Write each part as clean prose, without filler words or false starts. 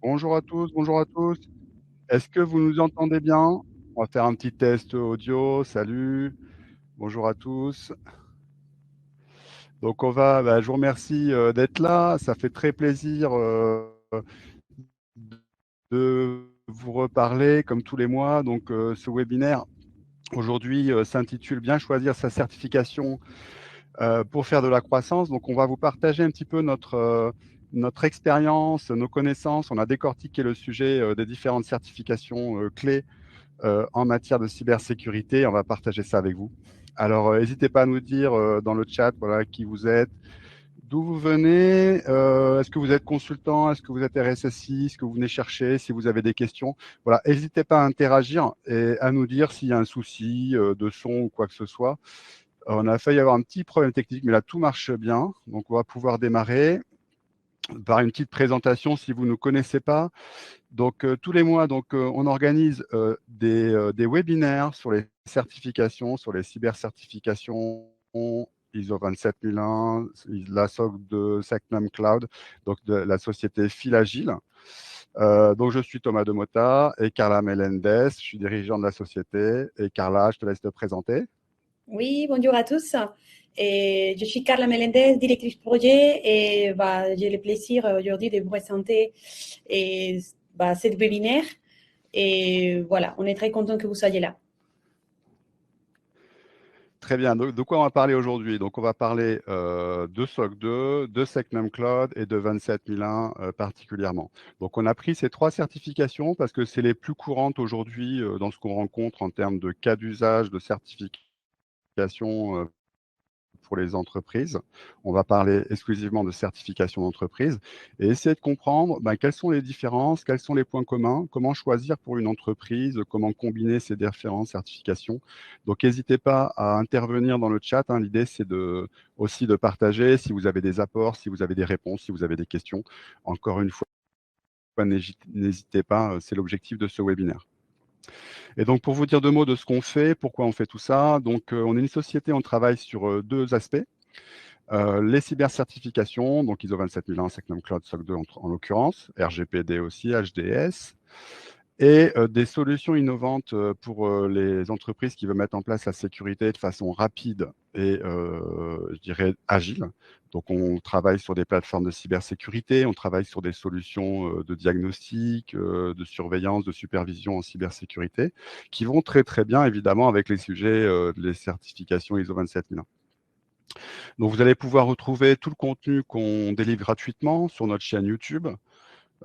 Bonjour à tous, bonjour à tous. Est-ce que vous nous entendez bien? On va faire un petit test audio. Salut, bonjour à tous. Donc je vous remercie d'être là. Ça fait très plaisir de vous reparler comme tous les mois. Donc ce webinaire aujourd'hui s'intitule Bien choisir sa certification pour faire de la croissance. Donc on va vous partager un petit peu notre expérience, nos connaissances. On a décortiqué le sujet des différentes certifications clés en matière de cybersécurité. On va partager ça avec vous. Alors, n'hésitez pas à nous dire dans le chat voilà, qui vous êtes, d'où vous venez, est-ce que vous êtes consultant, est-ce que vous êtes RSSI, ce que vous venez chercher, si vous avez des questions. Voilà, n'hésitez pas à interagir et à nous dire s'il y a un souci de son ou quoi que ce soit. On a failli avoir un petit problème technique, mais là, tout marche bien. Donc, on va pouvoir démarrer par une petite présentation si vous ne nous connaissez pas. Donc, tous les mois, on organise des webinaires sur les certifications, sur les cybercertifications ISO 27001, la SOC de Secnum Cloud, donc de la société Philagile. Donc, je suis Thomas Demota et Carla Melendez, je suis dirigeant de la société. Et Carla, je te laisse te présenter. Oui, bonjour à tous. Et je suis Carla Melendez, directrice projet, et j'ai le plaisir aujourd'hui de vous présenter cette webinaire. Et voilà, on est très content que vous soyez là. Très bien. Donc, de quoi on va parler aujourd'hui? Donc, on va parler de SOC 2, de Secnum Cloud et de 27001 particulièrement. Donc, on a pris ces trois certifications parce que c'est les plus courantes aujourd'hui dans ce qu'on rencontre en termes de cas d'usage de certification pour les entreprises. On va parler exclusivement de certification d'entreprise et essayer de comprendre quelles sont les différences, quels sont les points communs, comment choisir pour une entreprise, comment combiner ces différentes certifications. Donc, n'hésitez pas à intervenir dans le chat. L'idée, c'est aussi de partager si vous avez des apports, si vous avez des réponses, si vous avez des questions. Encore une fois, n'hésitez pas, c'est l'objectif de ce webinaire. Et donc, pour vous dire deux mots de ce qu'on fait, pourquoi on fait tout ça, donc on est une société, on travaille sur deux aspects. Les cybercertifications, donc ISO 27001, Secnum Cloud, SOC 2 en l'occurrence, RGPD aussi, HDS, et des solutions innovantes pour les entreprises qui veulent mettre en place la sécurité de façon rapide et, je dirais, agile. Donc, on travaille sur des plateformes de cybersécurité, on travaille sur des solutions de diagnostic, de surveillance, de supervision en cybersécurité, qui vont très, très bien, évidemment, avec les sujets des certifications ISO 27001. Donc, vous allez pouvoir retrouver tout le contenu qu'on délivre gratuitement sur notre chaîne YouTube.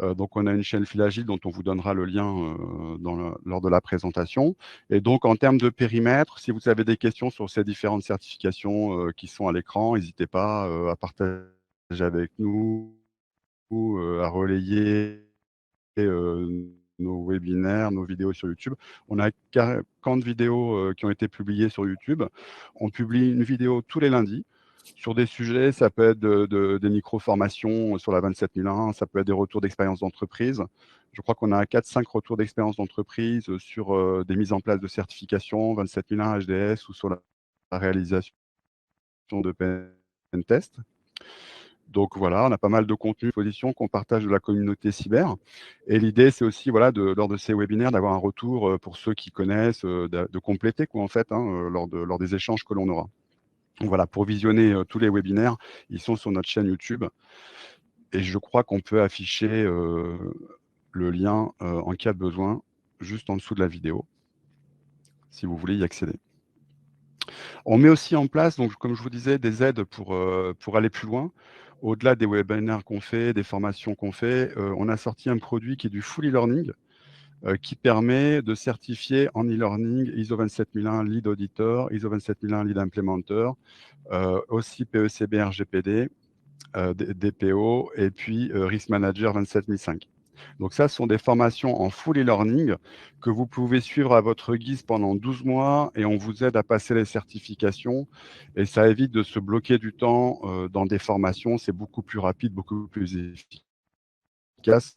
Donc, on a une chaîne Philagile dont on vous donnera le lien lors de la présentation. Et donc, en termes de périmètre, si vous avez des questions sur ces différentes certifications qui sont à l'écran, n'hésitez pas à partager avec nous ou à relayer nos webinaires, nos vidéos sur YouTube. On a 40 vidéos qui ont été publiées sur YouTube. On publie une vidéo tous les lundis sur des sujets, ça peut être des micro-formations sur la 27001, ça peut être des retours d'expérience d'entreprise. Je crois qu'on a 4-5 retours d'expérience d'entreprise sur des mises en place de certification 27001 HDS ou sur la réalisation de pen test. Donc voilà, on a pas mal de contenu à disposition qu'on partage de la communauté cyber. Et l'idée, c'est aussi, voilà, lors de ces webinaires, d'avoir un retour pour ceux qui connaissent, de compléter, quoi, en fait, lors des échanges que l'on aura. Donc voilà, pour visionner tous les webinaires, ils sont sur notre chaîne YouTube. Et je crois qu'on peut afficher le lien en cas de besoin, juste en dessous de la vidéo, si vous voulez y accéder. On met aussi en place, donc, comme je vous disais, des aides pour aller plus loin. Au-delà des webinaires qu'on fait, des formations qu'on fait, on a sorti un produit qui est du full e-learning, qui permet de certifier en e-learning ISO 27001 Lead Auditor, ISO 27001 Lead Implementer, aussi PECB RGPD, DPO, et puis Risk Manager 27005. Donc ça, ce sont des formations en full e-learning que vous pouvez suivre à votre guise pendant 12 mois et on vous aide à passer les certifications et ça évite de se bloquer du temps dans des formations. C'est beaucoup plus rapide, beaucoup plus efficace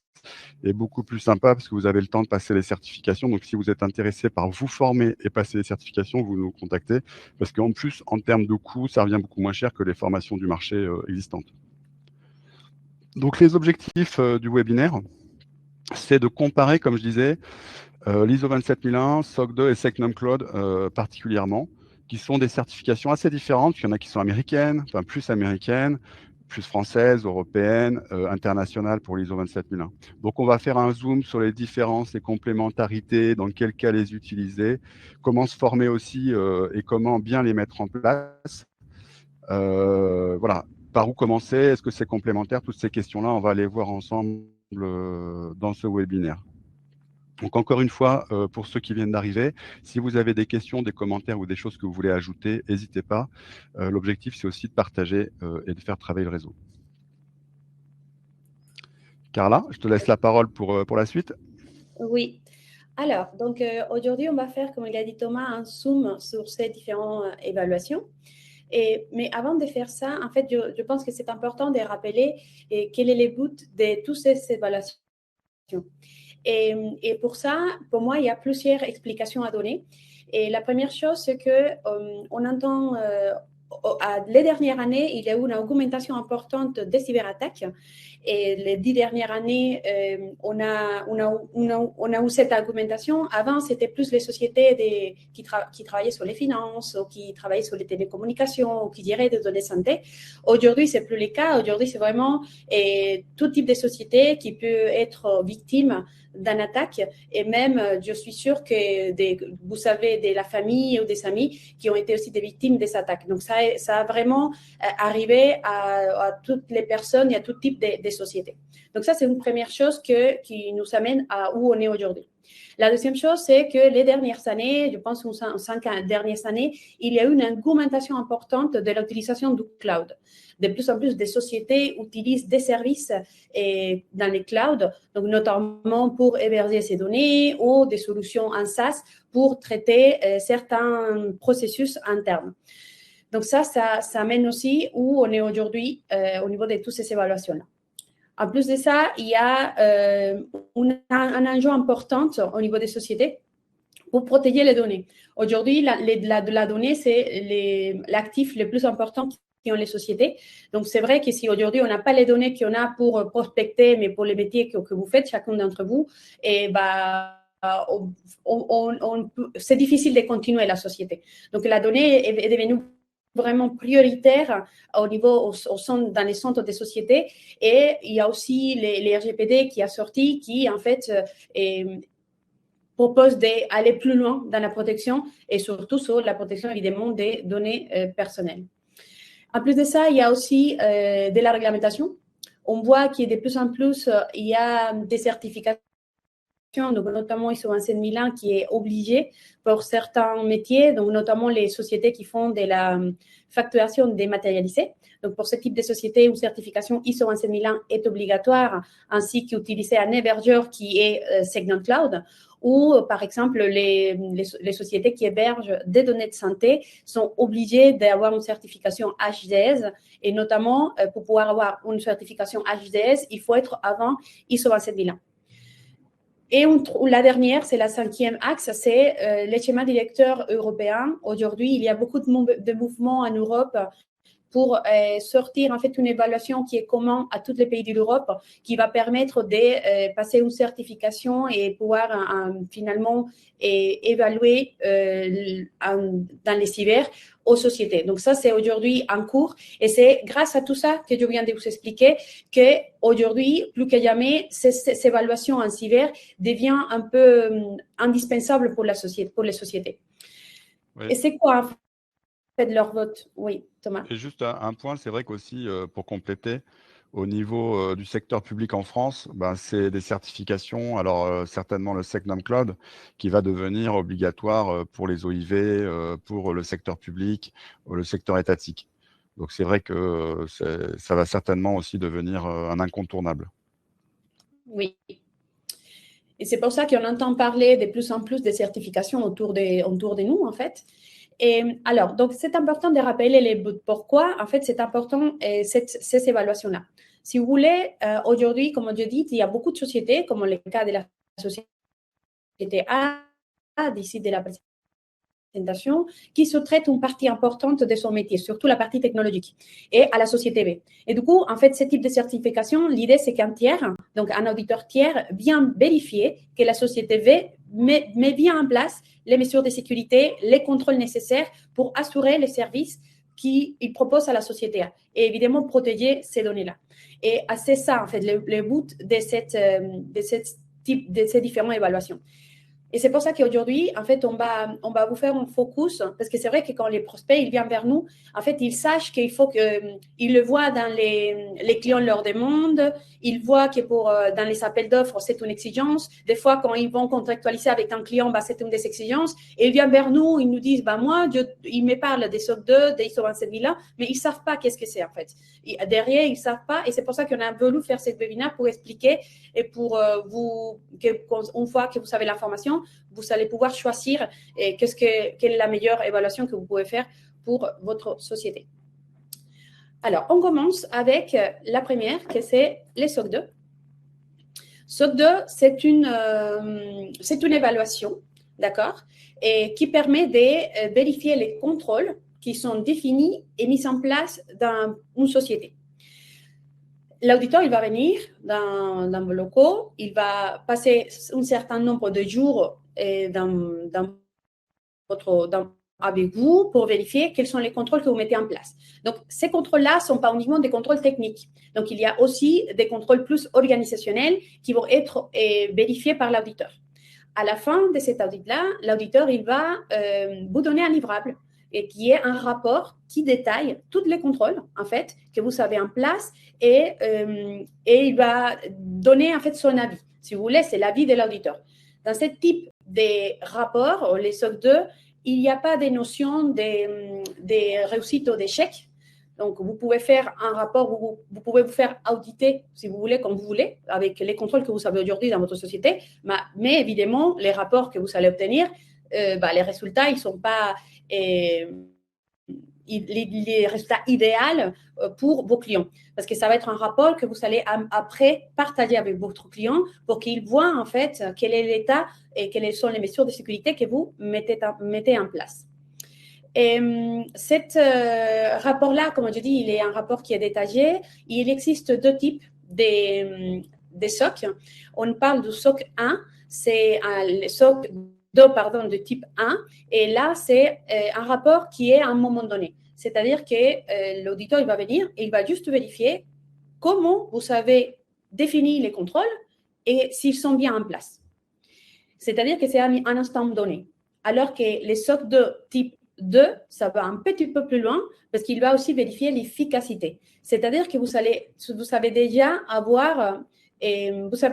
et beaucoup plus sympa parce que vous avez le temps de passer les certifications. Donc, si vous êtes intéressé par vous former et passer les certifications, vous nous contactez parce qu'en plus, en termes de coût, ça revient beaucoup moins cher que les formations du marché existantes. Donc, les objectifs du webinaire. c'est de comparer, comme je disais, l'ISO 27001, SOC 2 et SecNum Cloud particulièrement, qui sont des certifications assez différentes. Il y en a qui sont américaines, enfin plus françaises, européennes, internationales pour l'ISO 27001. Donc, on va faire un zoom sur les différences, les complémentarités, dans quel cas les utiliser, comment se former aussi et comment bien les mettre en place. Voilà, par où commencer, est-ce que c'est complémentaire? Toutes ces questions-là, on va les voir ensemble dans ce webinaire. Donc encore une fois, pour ceux qui viennent d'arriver, si vous avez des questions, des commentaires ou des choses que vous voulez ajouter, n'hésitez pas. L'objectif, c'est aussi de partager et de faire travailler le réseau. Carla, je te laisse la parole pour la suite. Oui. Alors, donc aujourd'hui, on va faire, comme il a dit Thomas, un zoom sur ces différentes évaluations. Mais avant de faire ça, en fait, je pense que c'est important de rappeler quel est le but de toutes ces évaluations. Et pour ça, pour moi, il y a plusieurs explications à donner. Et la première chose, c'est qu'on entend, les dernières années, il y a eu une augmentation importante des cyberattaques. Et les 10 dernières années, on a eu cette augmentation. Avant, c'était plus les sociétés qui travaillaient sur les finances, ou qui travaillaient sur les télécommunications, ou qui géraient des données santé. Aujourd'hui, c'est plus le cas. Aujourd'hui, c'est vraiment tout type de société qui peut être victime d'une attaque. Et même, je suis sûre que vous savez de la famille ou des amis qui ont été aussi des victimes des attaques. Donc, ça a vraiment arrivé à toutes les personnes et à tout type de sociétés. Donc, ça, c'est une première chose qui nous amène à où on est aujourd'hui. La deuxième chose, c'est que les dernières années, je pense aux 5 dernières années, il y a eu une augmentation importante de l'utilisation du cloud. De plus en plus de sociétés utilisent des services dans les clouds, donc notamment pour héberger ces données ou des solutions en SaaS pour traiter certains processus internes. Donc ça amène aussi où on est aujourd'hui au niveau de toutes ces évaluations-là. En plus de ça, il y a un enjeu important au niveau des sociétés pour protéger les données. Aujourd'hui, la donnée, c'est l'actif le plus important qui ont les sociétés. Donc, c'est vrai que si aujourd'hui, on n'a pas les données qu'on a pour prospecter, mais pour les métiers que vous faites, chacun d'entre vous, et c'est difficile de continuer la société. Donc, la donnée est devenue vraiment prioritaire au niveau dans les centres des sociétés. Et il y a aussi les RGPD qui a sorti, qui en fait propose d'aller plus loin dans la protection et surtout sur la protection évidemment des données personnelles. En plus de ça, il y a aussi de la réglementation. On voit qu'il y a de plus en plus, il y a des certifications, donc notamment ISO 27001 qui est obligé pour certains métiers, donc notamment les sociétés qui font de la facturation dématérialisée. Donc pour ce type de société où certification ISO 27001 est obligatoire, ainsi qu'utiliser un hébergeur qui est Segment Cloud, ou par exemple les sociétés qui hébergent des données de santé sont obligées d'avoir une certification HDS, et notamment pour pouvoir avoir une certification HDS, il faut être avant ISO 27001. Et la dernière, c'est la 5e axe, c'est les schémas directeurs européens. Aujourd'hui, il y a beaucoup de mouvements en Europe pour sortir en fait une évaluation qui est commune à tous les pays de l'Europe, qui va permettre de passer une certification et pouvoir finalement évaluer dans les cyber aux sociétés. Donc ça, c'est aujourd'hui en cours, et c'est grâce à tout ça que je viens de vous expliquer qu'aujourd'hui, plus que jamais, cette évaluation en cyber devient un peu indispensable pour les sociétés. Oui. Et c'est quoi en fait leur vote? Oui, Thomas. Et juste un point, c'est vrai qu'aussi, pour compléter, au niveau du secteur public en France, c'est des certifications. Alors, certainement le SecNum Cloud qui va devenir obligatoire pour les OIV, pour le secteur public, le secteur étatique. Donc, c'est vrai que ça va certainement aussi devenir un incontournable. Oui. Et c'est pour ça qu'on entend parler de plus en plus de certifications autour de nous, en fait. Et alors, donc, c'est important de rappeler les buts. Pourquoi, en fait, c'est important ces évaluations-là. Si vous voulez, aujourd'hui, comme je dis, il y a beaucoup de sociétés, comme le cas de la société A, d'ici de la présentation qui sous-traite une partie importante de son métier, surtout la partie technologique, et à la société B. Et du coup, en fait, ce type de certification, l'idée, c'est qu'un tiers, donc un auditeur tiers, vient vérifier que la société V met bien en place les mesures de sécurité, les contrôles nécessaires pour assurer les services qu'il propose à la société A et évidemment protéger ces données-là. Et c'est ça, en fait, le but de ces différentes évaluations. Et c'est pour ça qu'aujourd'hui, en fait, on va vous faire un focus, parce que c'est vrai que quand les prospects ils viennent vers nous, en fait, ils sachent qu'il faut qu'ils le voient dans les clients leur demandent, ils voient que dans les appels d'offres, c'est une exigence. Des fois, quand ils vont contractualiser avec un client, c'est une des exigences. Et ils viennent vers nous, ils nous disent, moi, ils me parlent des SOC 2, des ISO 27000, mais ils ne savent pas qu'est-ce que c'est, en fait. Derrière, ils ne savent pas. Et c'est pour ça qu'on a voulu faire cette webinaire pour expliquer et pour une fois que vous savez l'information, vous allez pouvoir choisir quelle est la meilleure évaluation que vous pouvez faire pour votre société. Alors, on commence avec la première, que c'est les SOC 2. SOC 2, c'est une évaluation, d'accord, et qui permet de vérifier les contrôles qui sont définis et mis en place dans une société. L'auditeur, il va venir dans vos locaux, il va passer un certain nombre de jours avec vous pour vérifier quels sont les contrôles que vous mettez en place. Donc, ces contrôles-là ne sont pas uniquement des contrôles techniques. Donc, il y a aussi des contrôles plus organisationnels qui vont être vérifiés par l'auditeur. À la fin de cet audit-là, l'auditeur, il va vous donner un livrable et qui est un rapport qui détaille tous les contrôles, en fait, que vous avez en place et il va donner, en fait, son avis. Si vous voulez, c'est l'avis de l'auditeur. Dans ce type de rapport, les SOC 2, il n'y a pas de notion de réussite ou d'échec. Donc, vous pouvez faire un rapport où vous pouvez vous faire auditer, si vous voulez, comme vous voulez, avec les contrôles que vous avez aujourd'hui dans votre société. Mais évidemment, les rapports que vous allez obtenir, les résultats, ils ne sont pas les résultats idéaux pour vos clients. Parce que ça va être un rapport que vous allez après partager avec votre client pour qu'il voit en fait quel est l'état et quelles sont les mesures de sécurité que vous mettez en place. Et cet rapport-là, comme je dis, il est un rapport qui est détaillé. Il existe deux types de SOC. On parle du SOC 1, c'est le SOC 2, de type 1. Et là, c'est un rapport qui est à un moment donné. C'est-à-dire que l'auditeur, il va venir et il va juste vérifier comment vous avez défini les contrôles et s'ils sont bien en place. C'est-à-dire que c'est à un instant donné. Alors que les SOC 2 type 2, ça va un petit peu plus loin parce qu'il va aussi vérifier l'efficacité. C'est-à-dire que vous savez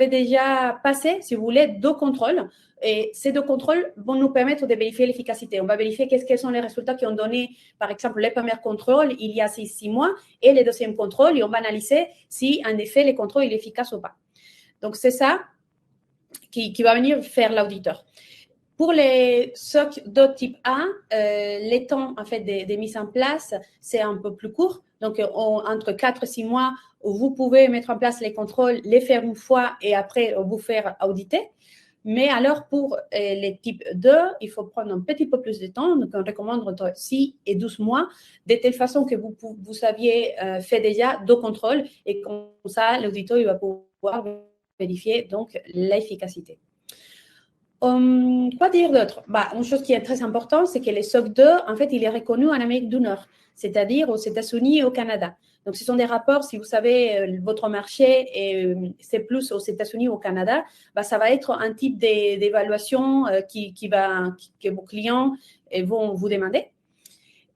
déjà passer, si vous voulez, 2 contrôles. Et ces 2 contrôles vont nous permettre de vérifier l'efficacité. On va vérifier quels sont les résultats qui ont donné, par exemple, les premiers contrôles il y a 6 mois et les deuxièmes contrôles. Et on va analyser si, en effet, le contrôle est efficace ou pas. Donc, c'est ça qui va venir faire l'auditeur. Pour les SOC 2 type 1, les temps en fait, de mise en place, c'est un peu plus court. Donc, entre 4 et 6 mois, vous pouvez mettre en place les contrôles, les faire une fois et après vous faire auditer. Mais alors, pour les types 2, il faut prendre un petit peu plus de temps. Donc, on recommande entre 6 et 12 mois, de telle façon que vous aviez fait déjà 2 contrôles et comme ça, l'auditeur il va pouvoir vérifier donc l'efficacité. Quoi dire d'autre? Une chose qui est très importante, c'est que les SOC 2, en fait, il est reconnu en Amérique du Nord, c'est-à-dire aux États-Unis et au Canada. Donc, ce sont des rapports, si vous savez, votre marché, c'est plus aux États-Unis ou au Canada, ça va être un type d'évaluation que vos clients vont vous demander.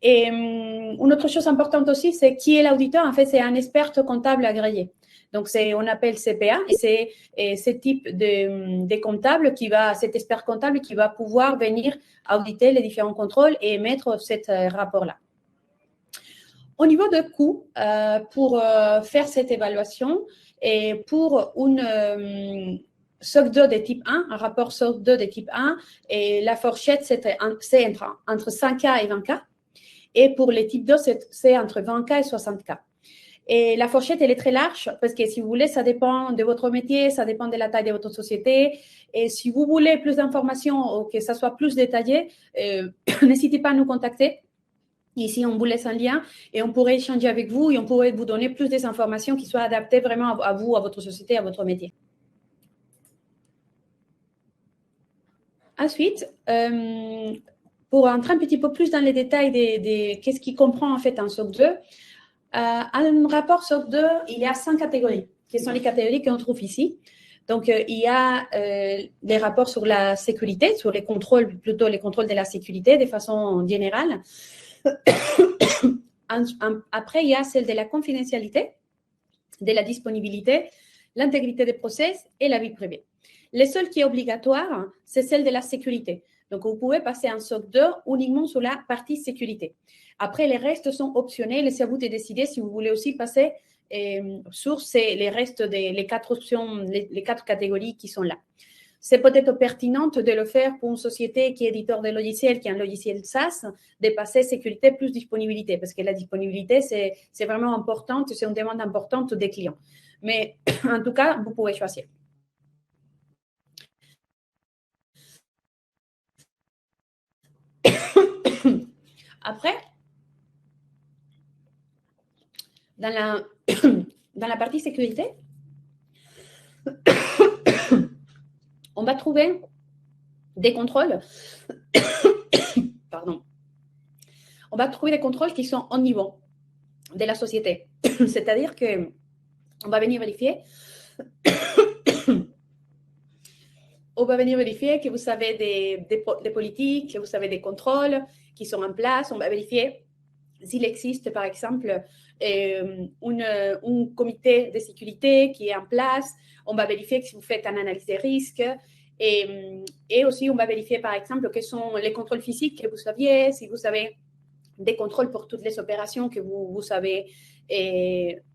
Et une autre chose importante aussi, c'est qui est l'auditeur. En fait, c'est un expert comptable agréé. Donc, on appelle CPA et c'est ce type de comptable cet expert comptable qui va pouvoir venir auditer les différents contrôles et émettre ce rapport-là. Au niveau de coût, pour faire cette évaluation et pour une SOC 2 de type 1, un rapport SOC 2 de type 1, et la fourchette, c'est entre 5K et 20K. Et pour les types 2, c'est entre 20K et 60K. Et la fourchette, elle est très large parce que si vous voulez, ça dépend de votre métier, ça dépend de la taille de votre société. Et si vous voulez plus d'informations ou que ça soit plus détaillé, n'hésitez pas à nous contacter. Ici, on vous laisse un lien et on pourrait échanger avec vous et on pourrait vous donner plus des informations qui soient adaptées vraiment à vous, à votre société, à votre métier. Ensuite, pour entrer un petit peu plus dans les détails de qu'est-ce qui comprend en fait un SOC 2, un rapport SOC 2, il y a 5 catégories, qui sont les catégories qu'on trouve ici. Donc, il y a les rapports sur la sécurité, sur les contrôles, plutôt les contrôles de la sécurité de façon générale. Après, il y a celle de la confidentialité, de la disponibilité, l'intégrité des process et la vie privée. Le seul qui est obligatoire, c'est celle de la sécurité. Donc, vous pouvez passer un SOC 2 uniquement sur la partie sécurité. Après, les restes sont optionnels et c'est à vous de décider si vous voulez aussi passer sur les restes les 4 options, les 4 catégories qui sont là. C'est peut-être pertinent de le faire pour une société qui est éditeur de logiciels, qui est un logiciel SaaS, de passer sécurité plus disponibilité, parce que la disponibilité, c'est vraiment important, c'est une demande importante des clients. Mais en tout cas, vous pouvez choisir. Après, dans la partie sécurité, on va trouver des contrôles. Pardon. On va trouver des contrôles qui sont au niveau de la société. C'est-à-dire qu'on va venir vérifier. On va venir vérifier que vous avez des politiques, que vous avez des contrôles qui sont en place. On va vérifier s'il existe, par exemple, un comité de sécurité qui est en place. On va vérifier que si vous faites une analyse des risques. Et aussi, on va vérifier, par exemple, quels sont les contrôles physiques que vous aviez, si vous avez des contrôles pour toutes les opérations que vous avez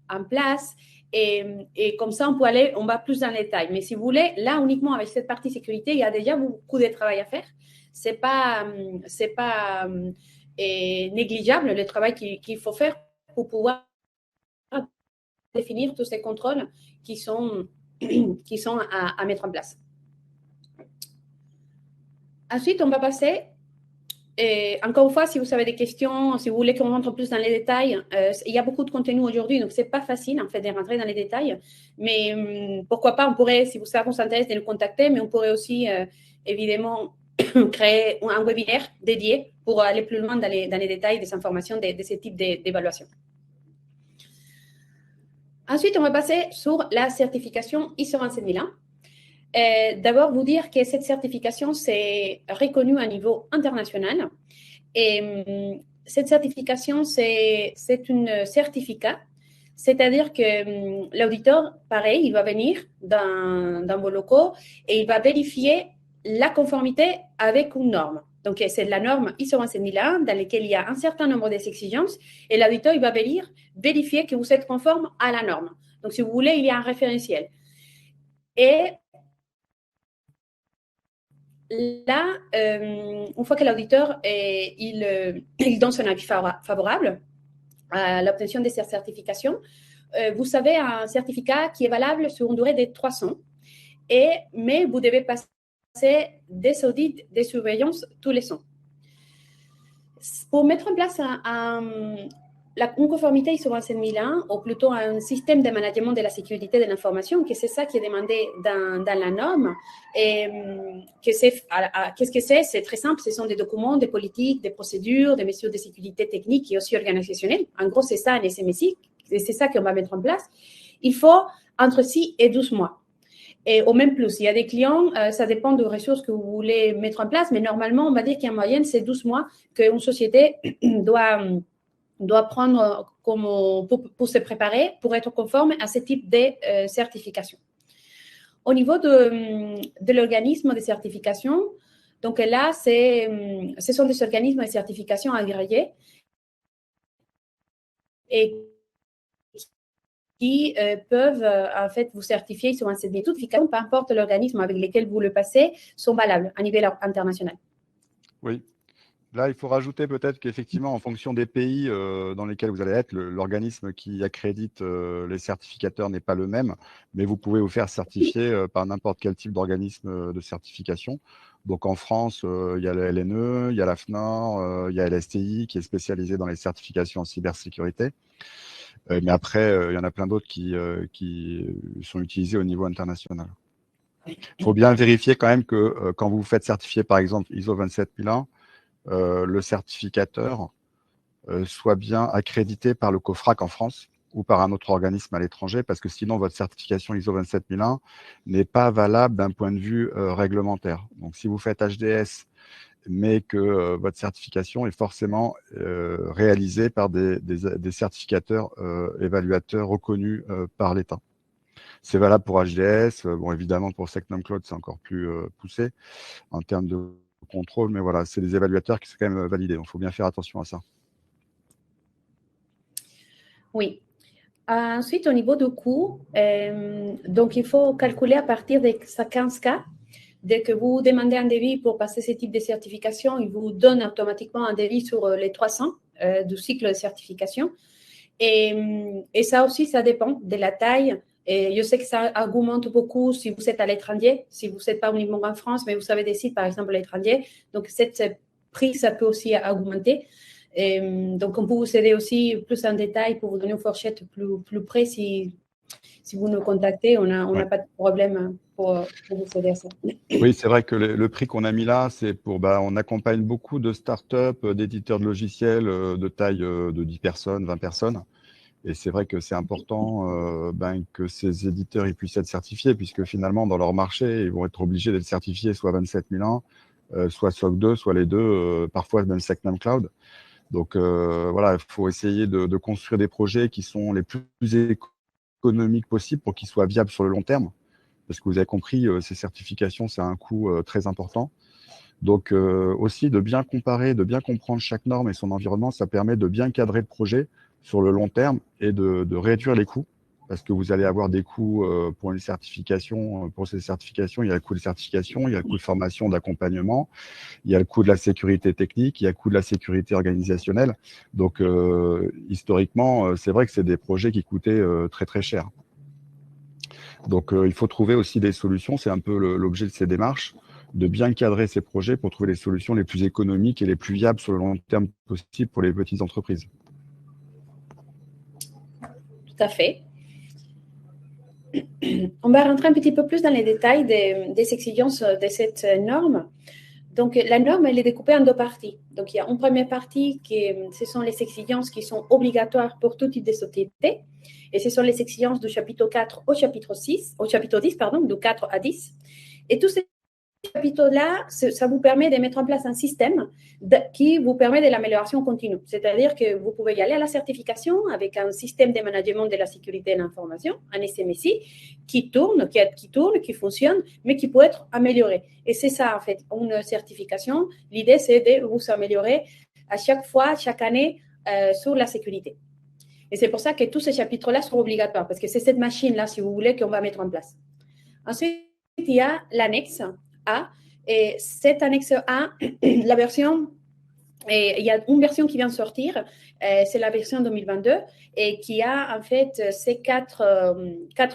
en place. Et comme ça, on va plus dans les détails. Mais si vous voulez, là, uniquement avec cette partie sécurité, il y a déjà beaucoup de travail à faire. C'est pas négligeable le travail qu'il faut faire pour pouvoir définir tous ces contrôles qui sont à mettre en place. Ensuite, on va passer. Et encore une fois, si vous avez des questions, si vous voulez qu'on rentre plus dans les détails, il y a beaucoup de contenu aujourd'hui, donc c'est pas facile en fait de rentrer dans les détails. Mais pourquoi pas, on pourrait, si ça vous intéresse, de nous contacter, mais on pourrait aussi évidemment créer un webinaire dédié pour aller plus loin dans les détails des informations de ce type d'évaluation. Ensuite, on va passer sur la certification ISO 27001. D'abord, vous dire que cette certification, c'est reconnu à niveau international. Et cette certification, c'est un certificat. C'est-à-dire que l'auditeur, pareil, il va venir dans vos locaux et il va vérifier la conformité avec une norme. Donc, c'est la norme ISO 27001 dans laquelle il y a un certain nombre d'exigences et l'auditeur, il va venir vérifier que vous êtes conforme à la norme. Donc, si vous voulez, il y a un référentiel. Et là, une fois que l'auditeur il donne son avis favorable à l'obtention de cette certification, vous avez un certificat qui est valable sur une durée de 3 ans, mais vous devez passer des audits de surveillance tous les ans. Pour mettre en place une conformité ISO 27001, ou plutôt un système de management de la sécurité de l'information, que c'est ça qui est demandé dans la norme. Et qu'est-ce que c'est? C'est très simple, ce sont des documents, des politiques, des procédures, des mesures de sécurité technique et aussi organisationnelles. En gros, c'est ça un SMSI, c'est ça qu'on va mettre en place. Il faut entre 6 et 12 mois. Et au même plus, il y a des clients, ça dépend des ressources que vous voulez mettre en place, mais normalement, on va dire qu'en moyenne, c'est 12 mois qu'une société doit prendre pour se préparer, pour être conforme à ce type de certification. Au niveau de l'organisme de certification, donc là, ce sont des organismes de certification agréés et qui peuvent en fait vous certifier sur un CDI. Toutes les certifications, peu importe l'organisme avec lequel vous le passez, sont valables à niveau international. Oui. Là, il faut rajouter peut-être qu'effectivement, en fonction des pays dans lesquels vous allez être, l'organisme qui accrédite les certificateurs n'est pas le même, mais vous pouvez vous faire certifier par n'importe quel type d'organisme de certification. Donc en France, il y a la LNE, il y a la FNOR, il y a LSTI qui est spécialisée dans les certifications en cybersécurité. Mais après, il y en a plein d'autres qui sont utilisés au niveau international. Il faut bien vérifier quand même que quand vous vous faites certifier, par exemple, ISO 27001, le certificateur soit bien accrédité par le COFRAC en France ou par un autre organisme à l'étranger, parce que sinon votre certification ISO 27001 n'est pas valable d'un point de vue réglementaire. Donc si vous faites HDS, mais que votre certification est forcément réalisée par des certificateurs évaluateurs reconnus par l'État. C'est valable pour HDS, bon évidemment pour Secnum Cloud c'est encore plus poussé en termes de contrôle, mais voilà, c'est des évaluateurs qui sont quand même validés, donc il faut bien faire attention à ça. Oui. Ensuite, au niveau du coût, donc il faut calculer à partir de 15 cas. Dès que vous demandez un devis pour passer ce type de certification, il vous donne automatiquement un devis sur les 300 du cycle de certification. Et ça aussi, ça dépend de la taille. Et je sais que ça augmente beaucoup si vous êtes à l'étranger, si vous n'êtes pas uniquement en France, mais vous avez des sites, par exemple, à l'étranger. Donc, ce prix, ça peut aussi augmenter. Donc, on peut vous aider aussi plus en détail pour vous donner une fourchette plus précise. Si vous nous contactez, on n'a pas de problème pour vous aider à ça. Oui, c'est vrai que le prix qu'on a mis là, c'est pour, on accompagne beaucoup de startups, d'éditeurs de logiciels de taille de 10 personnes, 20 personnes. Et c'est vrai que c'est important que ces éditeurs ils puissent être certifiés, puisque finalement, dans leur marché, ils vont être obligés d'être certifiés soit 27001, soit SOC 2, soit les deux, parfois même Secnum Cloud. Donc voilà, il faut essayer de construire des projets qui sont les plus économiques possibles pour qu'ils soient viables sur le long terme. Parce que vous avez compris, ces certifications, c'est un coût très important. Donc aussi, de bien comparer, de bien comprendre chaque norme et son environnement, ça permet de bien cadrer le projet sur le long terme et de réduire les coûts. Parce que vous allez avoir des coûts pour une certification. Pour ces certifications, il y a le coût de certification, il y a le coût de formation, d'accompagnement, il y a le coût de la sécurité technique, il y a le coût de la sécurité organisationnelle. Donc, historiquement, c'est vrai que c'est des projets qui coûtaient très, très cher. Donc, il faut trouver aussi des solutions. C'est un peu l'objet de ces démarches, de bien cadrer ces projets pour trouver les solutions les plus économiques et les plus viables sur le long terme possible pour les petites entreprises. Tout à fait. On va rentrer un petit peu plus dans les détails des exigences de cette norme. Donc, la norme, elle est découpée en deux parties. Donc, il y a une première partie ce sont les exigences qui sont obligatoires pour tout type de société. Et ce sont les exigences du chapitre 4 au chapitre 10, pardon, du 4 à 10. Et tous ces chapitres-là, ça vous permet de mettre en place un système qui vous permet de l'amélioration continue. C'est-à-dire que vous pouvez y aller à la certification avec un système de management de la sécurité de l'information, un SMSI, qui tourne, qui fonctionne, mais qui peut être amélioré. Et c'est ça, en fait, une certification. L'idée, c'est de vous améliorer à chaque fois, chaque année, sur la sécurité. Et c'est pour ça que tous ces chapitres-là sont obligatoires, parce que c'est cette machine-là, si vous voulez, qu'on va mettre en place. Ensuite, il y a l'annexe A. Et cette annexe A, la version, il y a une version qui vient de sortir, c'est la version 2022, et qui a en fait ces quatre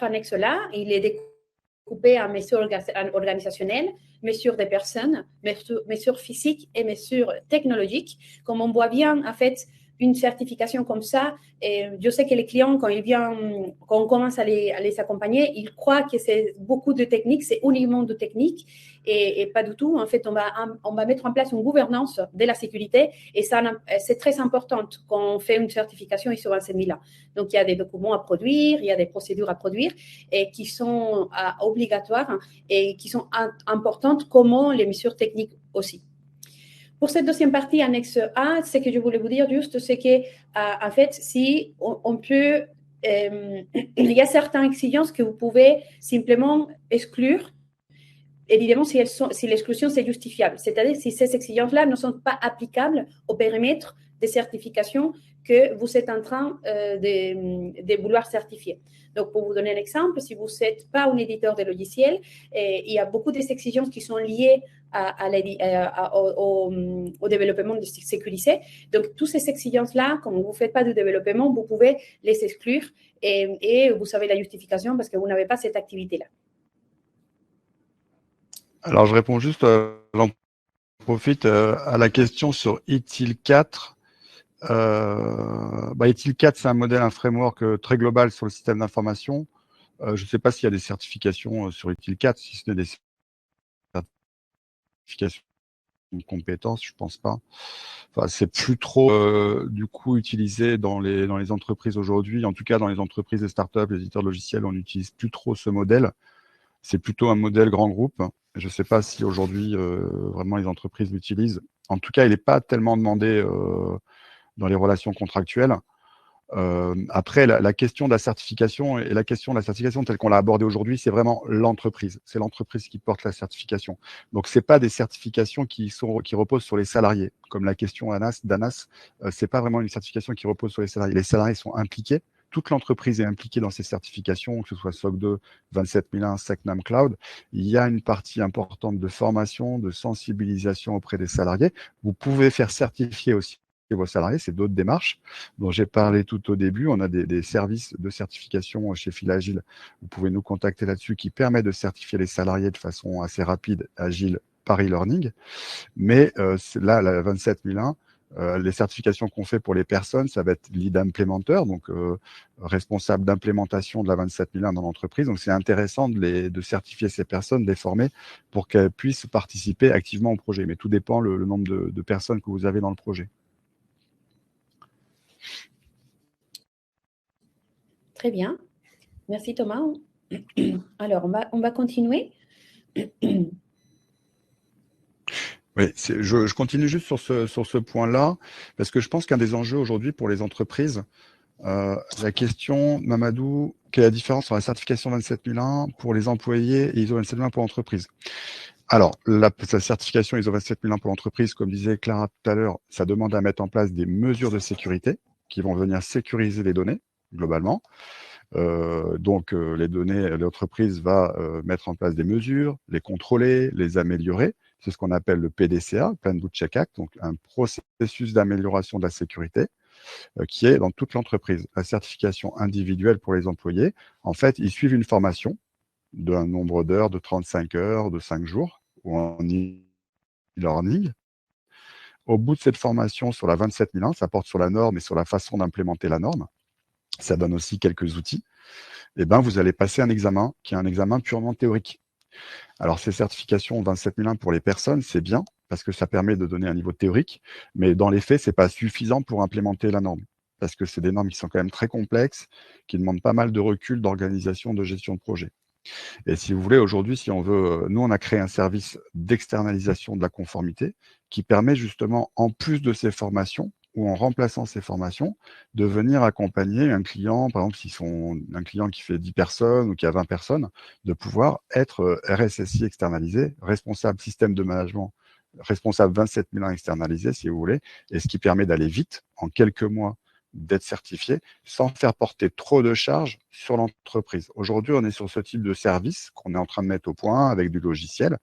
annexes-là. Il est découpé en mesures organisationnelles, mesures des personnes, mesures physiques et mesures technologiques. Comme on voit bien, en fait, une certification comme ça, et je sais que les clients, quand on commence à les accompagner, ils croient que c'est beaucoup de techniques, c'est uniquement de techniques, et pas du tout. En fait, on va mettre en place une gouvernance de la sécurité, et ça, c'est très important quand on fait une certification ISO 27001. Donc, il y a des documents à produire, il y a des procédures à produire, et qui sont obligatoires et qui sont importantes, comme les mesures techniques aussi. Pour cette deuxième partie, annexe A, ce que je voulais vous dire juste, c'est que, en fait, si on peut, il y a certaines exigences que vous pouvez simplement exclure, évidemment, si l'exclusion c'est justifiable. C'est-à-dire si ces exigences-là ne sont pas applicables au périmètre des certifications que vous êtes en train de vouloir certifier. Donc, pour vous donner un exemple, si vous n'êtes pas un éditeur de logiciels, il y a beaucoup d'exigences qui sont liées au développement sécurisé. Donc, toutes ces exigences-là, comme vous ne faites pas du développement, vous pouvez les exclure et vous savez la justification parce que vous n'avez pas cette activité-là. Alors, je réponds juste, j'en profite à la question sur ITIL 4. ITIL 4, c'est un modèle, un framework très global sur le système d'information. Je ne sais pas s'il y a des certifications sur ITIL 4, si ce n'est des certifications de compétences, je ne pense pas. Enfin, c'est plus trop du coup utilisé dans les entreprises aujourd'hui. En tout cas, dans les entreprises et startups, les éditeurs de logiciels, on n'utilise plus trop ce modèle. C'est plutôt un modèle grand groupe. Je ne sais pas si aujourd'hui vraiment les entreprises l'utilisent. En tout cas, il n'est pas tellement demandé dans les relations contractuelles. Après, la question de la certification et la question de la certification telle qu'on l'a abordée aujourd'hui, c'est vraiment l'entreprise. C'est l'entreprise qui porte la certification. Donc, c'est pas des certifications qui reposent sur les salariés, comme la question d'Anas. C'est pas vraiment une certification qui repose sur les salariés. Les salariés sont impliqués. Toute l'entreprise est impliquée dans ces certifications, que ce soit SOC 2, 27001, SecNum Cloud. Il y a une partie importante de formation, de sensibilisation auprès des salariés. Vous pouvez faire certifier aussi vos salariés, c'est d'autres démarches dont j'ai parlé tout au début. On a des services de certification chez Filagile. Vous pouvez nous contacter là-dessus qui permet de certifier les salariés de façon assez rapide, agile, par e-learning. Mais là, la 27001, les certifications qu'on fait pour les personnes, ça va être lead implémenteur, donc responsable d'implémentation de la 27001 dans l'entreprise. Donc, c'est intéressant de certifier ces personnes, de les former pour qu'elles puissent participer activement au projet. Mais tout dépend le nombre de personnes que vous avez dans le projet. Très bien. Merci Thomas. Alors, on va continuer. Oui, je continue juste sur ce point-là, parce que je pense qu'un des enjeux aujourd'hui pour les entreprises, la question, Mamadou, quelle est la différence entre la certification 27001 pour les employés et ISO 27001 pour l'entreprise? Alors, la certification ISO 27001 pour l'entreprise, comme disait Clara tout à l'heure, ça demande à mettre en place des mesures de sécurité qui vont venir sécuriser les données, globalement. Donc, les données, l'entreprise va mettre en place des mesures, les contrôler, les améliorer. C'est ce qu'on appelle le PDCA, Plan Do Check Act, donc un processus d'amélioration de la sécurité qui est dans toute l'entreprise. La certification individuelle pour les employés, en fait, ils suivent une formation d'un nombre d'heures, de 35 heures, de 5 jours, ou en e-learning. Au bout de cette formation sur la 27001, ça porte sur la norme et sur la façon d'implémenter la norme. Ça donne aussi quelques outils. Eh ben, vous allez passer un examen qui est un examen purement théorique. Alors, ces certifications 27001 pour les personnes, c'est bien parce que ça permet de donner un niveau théorique, mais dans les faits, ce n'est pas suffisant pour implémenter la norme parce que c'est des normes qui sont quand même très complexes, qui demandent pas mal de recul, d'organisation, de gestion de projet. Et si vous voulez, aujourd'hui, si on veut, nous, on a créé un service d'externalisation de la conformité qui permet justement, en plus de ces formations, ou en remplaçant ces formations, de venir accompagner un client, par exemple, si sont un client qui fait 10 personnes ou qui a 20 personnes, de pouvoir être RSSI externalisé, responsable système de management, responsable 27001 externalisé, si vous voulez, et ce qui permet d'aller vite, en quelques mois, d'être certifié, sans faire porter trop de charges sur l'entreprise. Aujourd'hui, on est sur ce type de service qu'on est en train de mettre au point avec du logiciel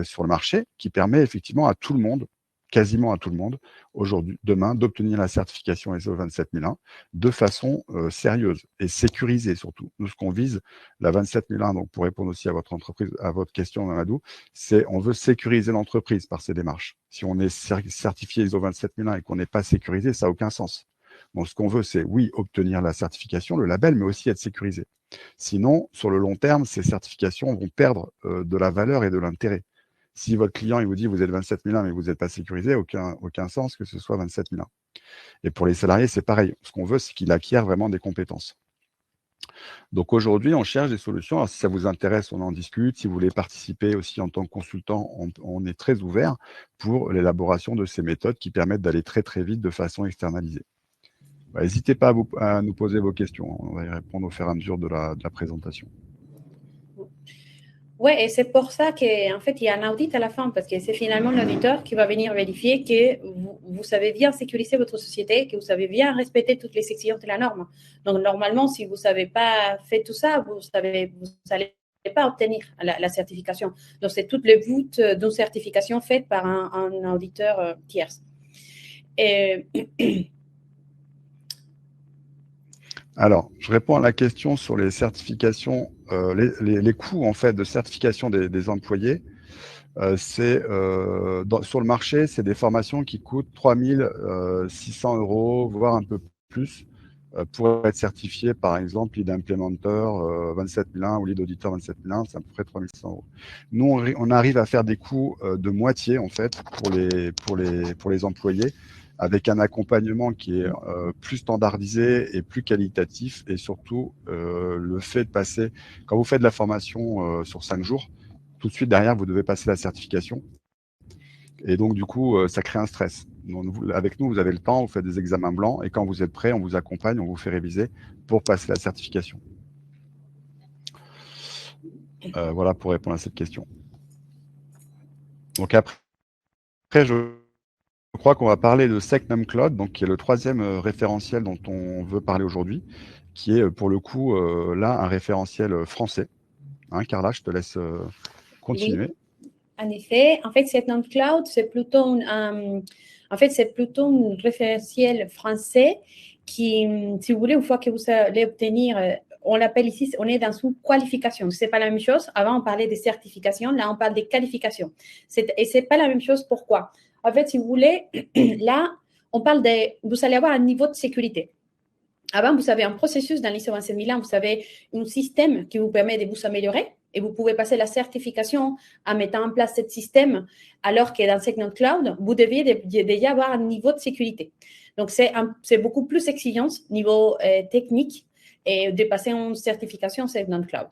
sur le marché qui permet effectivement à tout le monde, quasiment à tout le monde, aujourd'hui, demain, d'obtenir la certification ISO 27001 de façon sérieuse et sécurisée surtout. Nous, ce qu'on vise, la 27001, donc pour répondre aussi à votre entreprise, à votre question, Mamadou, c'est on veut sécuriser l'entreprise par ces démarches. Si on est certifié ISO 27001 et qu'on n'est pas sécurisé, ça n'a aucun sens. Donc, ce qu'on veut, c'est oui, obtenir la certification, le label, mais aussi être sécurisé. Sinon, sur le long terme, ces certifications vont perdre de la valeur et de l'intérêt. Si votre client il vous dit vous êtes 27001 mais vous n'êtes pas sécurisé, aucun sens que ce soit 27001. Et pour les salariés, c'est pareil. Ce qu'on veut, c'est qu'il acquiert vraiment des compétences. Donc aujourd'hui, on cherche des solutions. Alors, si ça vous intéresse, on en discute. Si vous voulez participer aussi en tant que consultant, on est très ouvert pour l'élaboration de ces méthodes qui permettent d'aller très très vite de façon externalisée. N'hésitez pas à nous poser vos questions. On va y répondre au fur et à mesure de la présentation. Ouais, et c'est pour ça qu'en fait, il y a un audit à la fin, parce que c'est finalement l'auditeur qui va venir vérifier que vous savez bien sécuriser votre société, que vous savez bien respecter toutes les exigences de la norme. Donc, normalement, si vous ne savez pas faire tout ça, vous n'allez pas obtenir la certification. Donc, c'est tout le but d'une certification faite par un auditeur tierce. Et... Alors, je réponds à la question sur les certifications, les coûts en fait de certification des employés. Sur le marché, c'est des formations qui coûtent 3 600 €, voire un peu plus, pour être certifié, par exemple, lead implémenteur 27001 ou lead auditeur 27001, c'est à peu près 3 600 €. Nous, on arrive à faire des coûts de moitié en fait pour les employés, avec un accompagnement qui est plus standardisé et plus qualitatif, et surtout le fait de passer, quand vous faites de la formation sur 5 jours, tout de suite derrière, vous devez passer la certification. Et donc, du coup, ça crée un stress. Donc, avec nous, vous avez le temps, vous faites des examens blancs, et quand vous êtes prêt, on vous accompagne, on vous fait réviser pour passer la certification. Voilà pour répondre à cette question. Donc après, je crois qu'on va parler de Secnum Cloud, donc, qui est le troisième référentiel dont on veut parler aujourd'hui, qui est pour le coup là un référentiel français. Hein, Carla, je te laisse continuer. Oui. En effet, en fait, Secnum Cloud, c'est plutôt un référentiel français qui, si vous voulez, une fois que vous allez obtenir, on l'appelle ici, on est dans une qualification. C'est pas la même chose. Avant, on parlait des certifications. Là, on parle des qualifications. Et c'est pas la même chose. Pourquoi? En fait, si vous voulez, là, on parle vous allez avoir un niveau de sécurité. Avant, vous avez un processus dans l'ISO 27001, vous avez un système qui vous permet de vous améliorer et vous pouvez passer la certification en mettant en place ce système, alors que dans Secnum Cloud, vous deviez déjà avoir un niveau de sécurité. Donc, c'est beaucoup plus exigeant niveau technique et de passer une certification Secnum Cloud.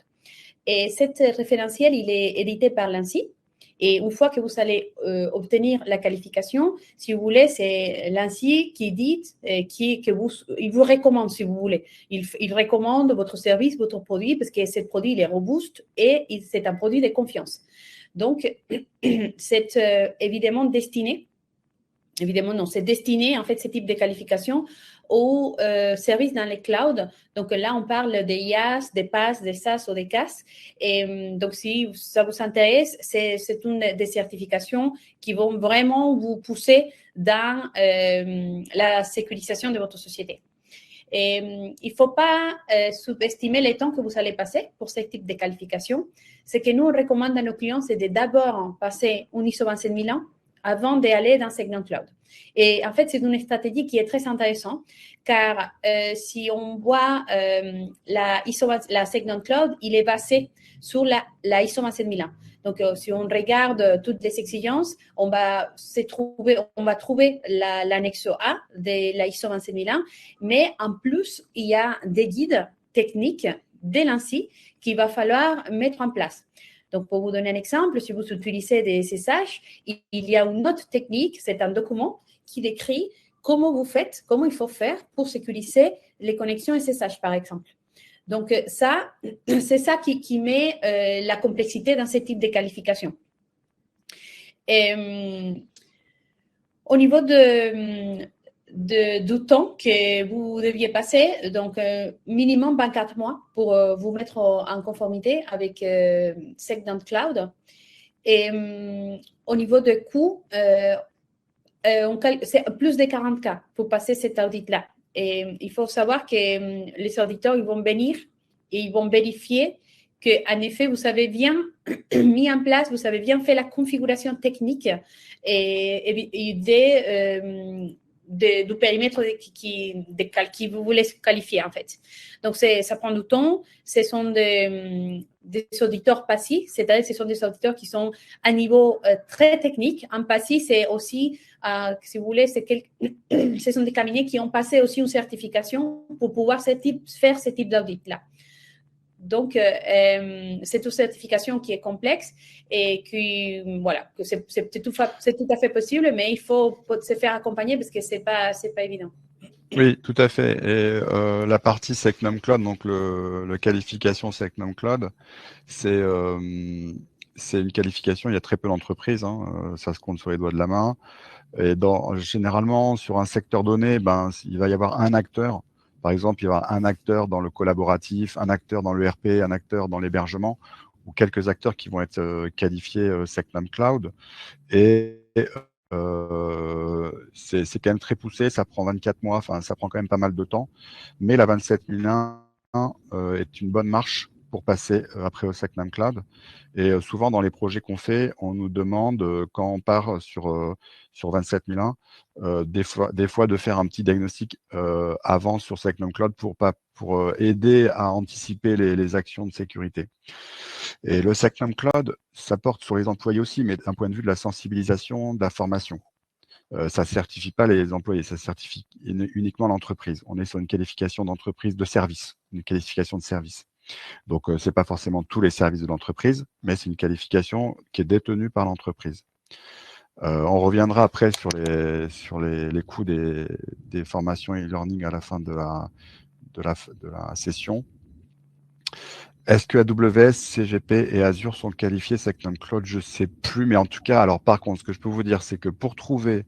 Et cet référentiel, il est édité par l'ANSSI. Et une fois que vous allez obtenir la qualification, si vous voulez, c'est l'ANSSI qui dit, il vous recommande, si vous voulez. Il recommande votre service, votre produit, parce que ce produit, il est robuste et c'est un produit de confiance. Donc, c'est évidemment destiné, c'est destiné, en fait, ce type de qualification aux services dans les clouds. Donc là, on parle des IaaS, des PaaS, des SaaS ou des CaaS. Et donc, si ça vous intéresse, c'est une des certifications qui vont vraiment vous pousser dans la sécurisation de votre société. Et il ne faut pas sous-estimer les temps que vous allez passer pour ce type de qualification. Ce que nous, on recommande à nos clients, c'est de d'abord passer un ISO 27001 avant d'aller dans Secnum Cloud. Et en fait, c'est une stratégie qui est très intéressante, car si on voit la Secnum Cloud, il est basé sur la ISO 27001. Donc, si on regarde toutes les exigences, on va trouver l'annexe A de la ISO 27001, mais en plus, il y a des guides techniques de l'ANSSI qu'il va falloir mettre en place. Donc, pour vous donner un exemple, si vous utilisez des SSH, il y a une note technique, c'est un document qui décrit comment il faut faire pour sécuriser les connexions SSH, par exemple. Donc, ça, c'est ça qui met la complexité dans ce type de qualification. Et, au niveau du temps que vous deviez passer, donc minimum 24 mois pour vous mettre en conformité avec Secnum Cloud. Et au niveau des coûts, c'est plus de 40 cas pour passer cet audit-là. Et il faut savoir que les auditeurs, ils vont venir et ils vont vérifier qu'en effet, vous avez bien mis en place, vous avez bien fait la configuration technique du périmètre qui vous voulez qualifier, en fait. Donc, ça prend du temps. Ce sont des auditeurs passifs, c'est-à-dire ce sont des auditeurs qui sont à niveau très technique. En passif, c'est aussi, si vous voulez, ce sont des cabinets qui ont passé aussi une certification pour pouvoir faire ce type d'audit-là. Donc, c'est une certification qui est complexe et que c'est tout à fait possible, mais il faut se faire accompagner parce que c'est pas évident. Oui, tout à fait. Et la partie Secnum Cloud, donc le qualification Secnum Cloud, c'est c'est une qualification. Il y a très peu d'entreprises, hein, ça se compte sur les doigts de la main. Et généralement, sur un secteur donné, ben, il va y avoir un acteur. Par exemple, il y aura un acteur dans le collaboratif, un acteur dans le RP, un acteur dans l'hébergement, ou quelques acteurs qui vont être qualifiés Secnum Cloud. Et c'est quand même très poussé, ça prend 24 mois, enfin ça prend quand même pas mal de temps. Mais la 27001 est une bonne marche pour passer après au Secnum Cloud. Et souvent dans les projets qu'on fait, on nous demande quand on part sur 27001, des fois de faire un petit diagnostic avant sur Secnum Cloud pour aider à anticiper les actions de sécurité. Et le Secnum Cloud, ça porte sur les employés aussi, mais d'un point de vue de la sensibilisation, de la formation. Ça ne certifie pas les employés, ça certifie uniquement l'entreprise. On est sur une qualification d'entreprise de service, une qualification de service. Donc, ce n'est pas forcément tous les services de l'entreprise, mais c'est une qualification qui est détenue par l'entreprise. On reviendra après sur les coûts des formations e-learning à la fin de la session. Est-ce que AWS, CGP et Azure sont qualifiés Secnum Cloud? Je ne sais plus, mais en tout cas, alors par contre, ce que je peux vous dire, c'est que pour trouver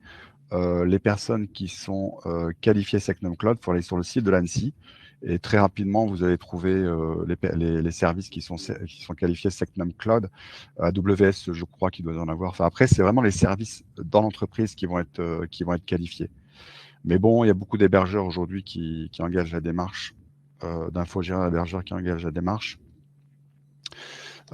les personnes qui sont qualifiées Secnum Cloud, il faut aller sur le site de l'ANSSI et très rapidement, vous allez trouver les services qui sont qualifiés Secnum Cloud. AWS, je crois qu'il doit y en avoir. Enfin, après, c'est vraiment les services dans l'entreprise qui vont être qualifiés. Mais bon, il y a beaucoup d'hébergeurs aujourd'hui qui engagent la démarche, d'infogérants hébergeurs qui engagent la démarche.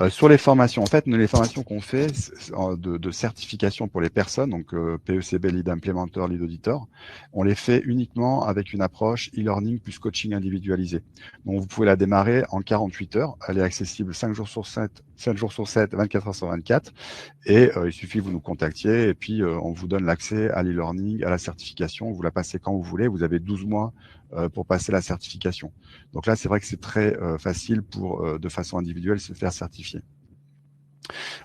Sur les formations, en fait, les formations qu'on fait de certification pour les personnes, donc PECB, Lead Implémenteur, Lead Auditor, on les fait uniquement avec une approche e-learning plus coaching individualisé. Donc, vous pouvez la démarrer en 48 heures. Elle est accessible 5 jours sur 7, 7 jours sur 7, 24 heures sur 24. Et il suffit que vous nous contactiez et puis on vous donne l'accès à l'e-learning, à la certification. Vous la passez quand vous voulez. Vous avez 12 mois pour passer la certification. Donc là, c'est vrai que c'est très facile pour, de façon individuelle, se faire certifier.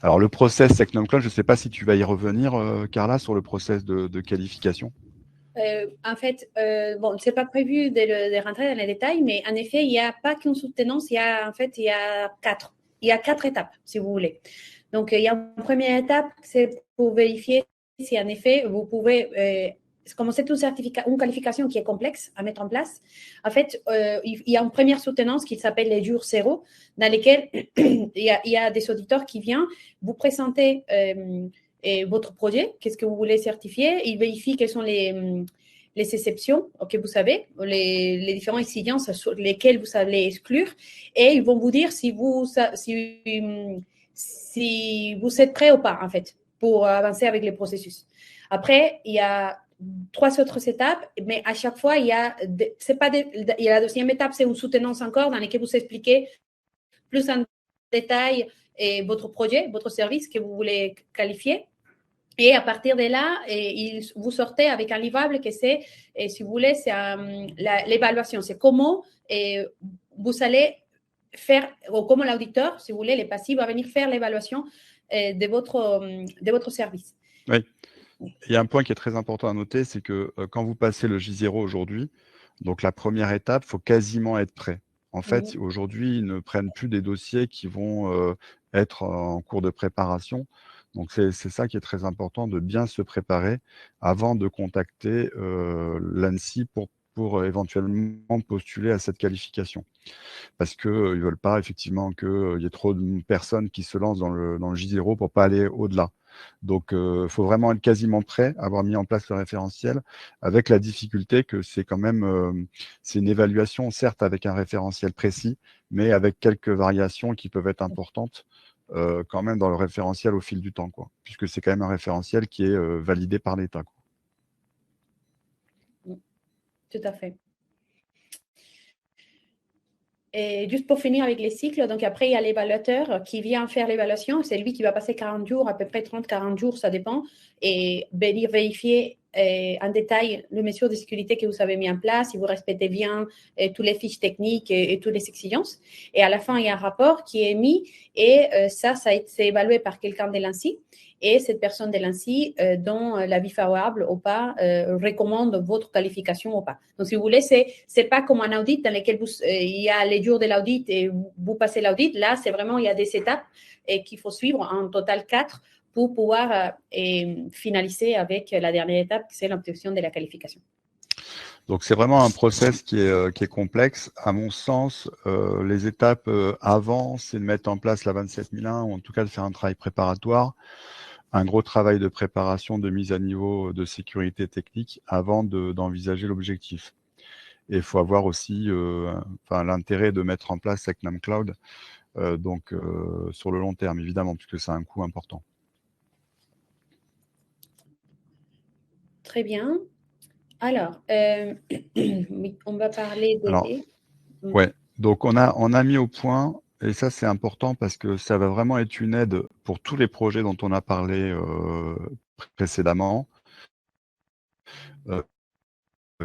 Alors, le process Secnum Cloud, je ne sais pas si tu vas y revenir, Carla, sur le process de qualification. En fait, bon, c'est pas prévu de rentrer dans les détails, mais en effet, il n'y a pas qu'une soutenance, il y a quatre. Il y a quatre étapes, si vous voulez. Donc, il y a une première étape, c'est pour vérifier si en effet vous pouvez, comme c'est une qualification qui est complexe à mettre en place, en fait, il y a une première soutenance qui s'appelle les jours zéro, dans lesquels il y a des auditeurs qui viennent vous présenter votre projet, qu'est-ce que vous voulez certifier, ils vérifient quelles sont les exceptions que vous savez, les différentes exigences sur lesquelles vous allez exclure, et ils vont vous dire si vous êtes prêt ou pas, en fait, pour avancer avec les processus. Après, il y a trois autres étapes, mais à chaque fois, il y a la deuxième étape, c'est une soutenance encore dans laquelle vous expliquez plus en détail votre projet, votre service que vous voulez qualifier. Et à partir de là, vous sortez avec un livrable que c'est, si vous voulez, c'est l'évaluation. C'est comment vous allez faire, ou comment l'auditeur, si vous voulez, les passifs, va venir faire l'évaluation de votre service. Oui. Il y a un point qui est très important à noter, c'est que quand vous passez le J0 aujourd'hui, donc la première étape, il faut quasiment être prêt. En fait, aujourd'hui, ils ne prennent plus des dossiers qui vont être en cours de préparation. Donc, c'est ça qui est très important, de bien se préparer avant de contacter l'ANSSI pour éventuellement postuler à cette qualification. Parce qu'ils ne veulent pas effectivement qu'il y ait trop de personnes qui se lancent dans le J0 pour ne pas aller au-delà. Donc, il faut vraiment être quasiment prêt, avoir mis en place le référentiel, avec la difficulté que c'est quand même c'est une évaluation, certes avec un référentiel précis, mais avec quelques variations qui peuvent être importantes quand même dans le référentiel au fil du temps, quoi, puisque c'est quand même un référentiel qui est validé par l'État. Tout à fait. Et juste pour finir avec les cycles, donc après, il y a l'évaluateur qui vient faire l'évaluation. C'est lui qui va passer 40 jours, à peu près 30-40 jours, ça dépend, et venir vérifier en détail les mesures de sécurité que vous avez mis en place, si vous respectez bien toutes les fiches techniques et toutes les exigences. Et à la fin, il y a un rapport qui est émis et ça a été évalué par quelqu'un de l'ANSSI. Et cette personne de l'ANSSI, dont l'avis favorable ou pas, recommande votre qualification ou pas. Donc, si vous voulez, c'est pas comme un audit dans lequel il y a les jours de l'audit et vous passez l'audit. Là, c'est vraiment, il y a des étapes qu'il faut suivre, en total 4, pour pouvoir finaliser avec la dernière étape, c'est l'obtention de la qualification. Donc, c'est vraiment un process qui est complexe. À mon sens, les étapes avant, c'est de mettre en place la 27001 ou en tout cas de faire un travail préparatoire, un gros travail de préparation, de mise à niveau de sécurité technique avant d'envisager l'objectif. Et il faut avoir aussi l'intérêt de mettre en place Secnum Cloud sur le long terme, évidemment, puisque c'est un coût important. Très bien. Alors, on va parler des... Alors, ouais, donc on a mis au point, et ça c'est important parce que ça va vraiment être une aide pour tous les projets dont on a parlé précédemment,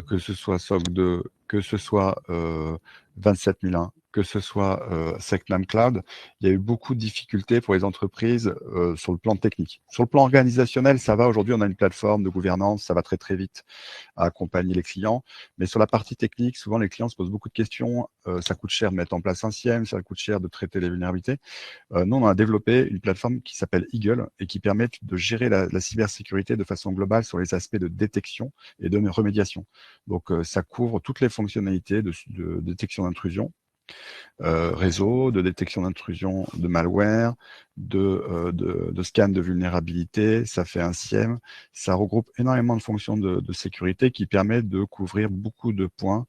que ce soit SOC 2, que ce soit 27001, que ce soit Secnum Cloud. Il y a eu beaucoup de difficultés pour les entreprises sur le plan technique. Sur le plan organisationnel, ça va. Aujourd'hui, on a une plateforme de gouvernance, ça va très très vite à accompagner les clients. Mais sur la partie technique, souvent les clients se posent beaucoup de questions. Ça coûte cher de mettre en place un SIEM, ça coûte cher de traiter les vulnérabilités. Nous, on a développé une plateforme qui s'appelle Eagle et qui permet de gérer la cybersécurité de façon globale sur les aspects de détection et de remédiation. Donc, ça couvre toutes les fonctionnalités de détection d'intrusion, réseau, de détection d'intrusion de malware, de scan de vulnérabilité, ça fait un SIEM, ça regroupe énormément de fonctions de sécurité qui permettent de couvrir beaucoup de points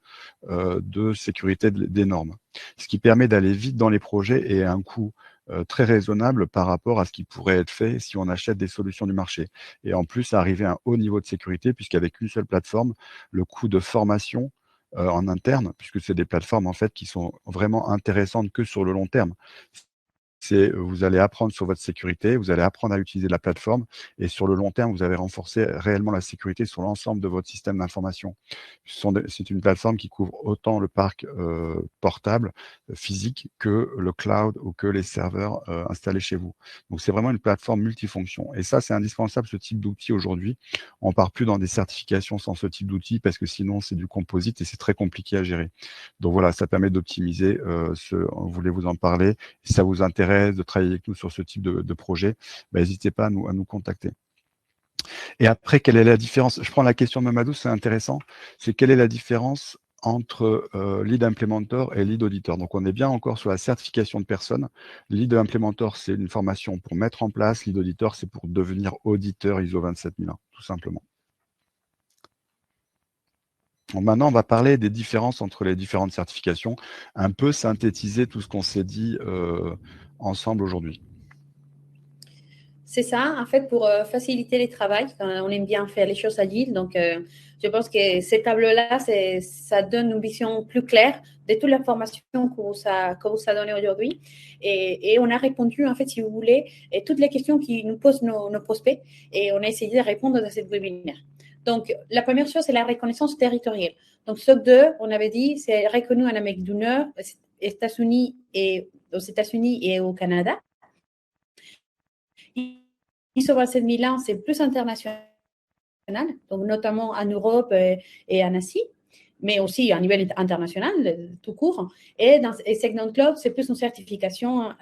de sécurité des normes. Ce qui permet d'aller vite dans les projets et à un coût très raisonnable par rapport à ce qui pourrait être fait si on achète des solutions du marché. Et en plus, arriver à un haut niveau de sécurité, puisqu'avec une seule plateforme, le coût de formation en interne, puisque c'est des plateformes en fait qui sont vraiment intéressantes que sur le long terme. Vous allez apprendre sur votre sécurité, vous allez apprendre à utiliser la plateforme et sur le long terme, vous allez renforcer réellement la sécurité sur l'ensemble de votre système d'information. C'est une plateforme qui couvre autant le parc portable, physique, que le cloud ou que les serveurs installés chez vous. Donc, c'est vraiment une plateforme multifonction. Et ça, c'est indispensable, ce type d'outil aujourd'hui. On ne part plus dans des certifications sans ce type d'outil parce que sinon, c'est du composite et c'est très compliqué à gérer. Donc voilà, ça permet d'optimiser. On voulait vous en parler. Si ça vous intéresse de travailler avec nous sur ce type de projet, n'hésitez pas à nous contacter. Et après, quelle est la différence? Je prends la question de Mamadou, c'est intéressant. C'est quelle est la différence entre lead implementor et lead auditor? Donc, on est bien encore sur la certification de personnes. Lead implementor, c'est une formation pour mettre en place. Lead auditor, c'est pour devenir auditeur ISO 27001, tout simplement. Bon, maintenant, on va parler des différences entre les différentes certifications, un peu synthétiser tout ce qu'on s'est dit ensemble aujourd'hui. C'est ça, en fait, pour faciliter les travaux, on aime bien faire les choses agiles. Donc, je pense que ces tableaux-là, ça donne une vision plus claire de toute l'information que vous a donnée aujourd'hui. Et on a répondu, en fait, si vous voulez, à toutes les questions qui nous posent nos prospects. Et on a essayé de répondre dans cette webinaire. Donc, la première chose, c'est la reconnaissance territoriale. Donc, SOC 2, on avait dit, c'est reconnu en Amérique du Nord, aux États-Unis et au Canada. ISO 27001, c'est plus international, donc notamment en Europe et en Asie, mais aussi à niveau international, tout court. Et Secnum Cloud, c'est plus une certification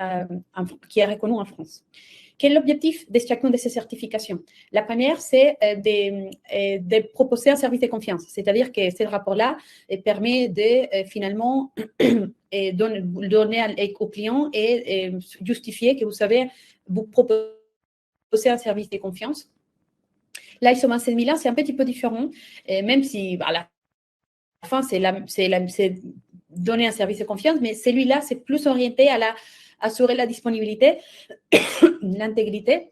qui est reconnue en France. Quel est l'objectif de chacune de ces certifications? La première, c'est de proposer un service de confiance, c'est-à-dire que ce rapport-là permet de finalement donner aux clients et justifier que vous savez vous proposer un service de confiance. Là, ISO 27001, c'est un petit peu différent, même si à la fin, c'est donner un service de confiance, mais celui-là, c'est plus orienté à assurer la disponibilité, l'intégrité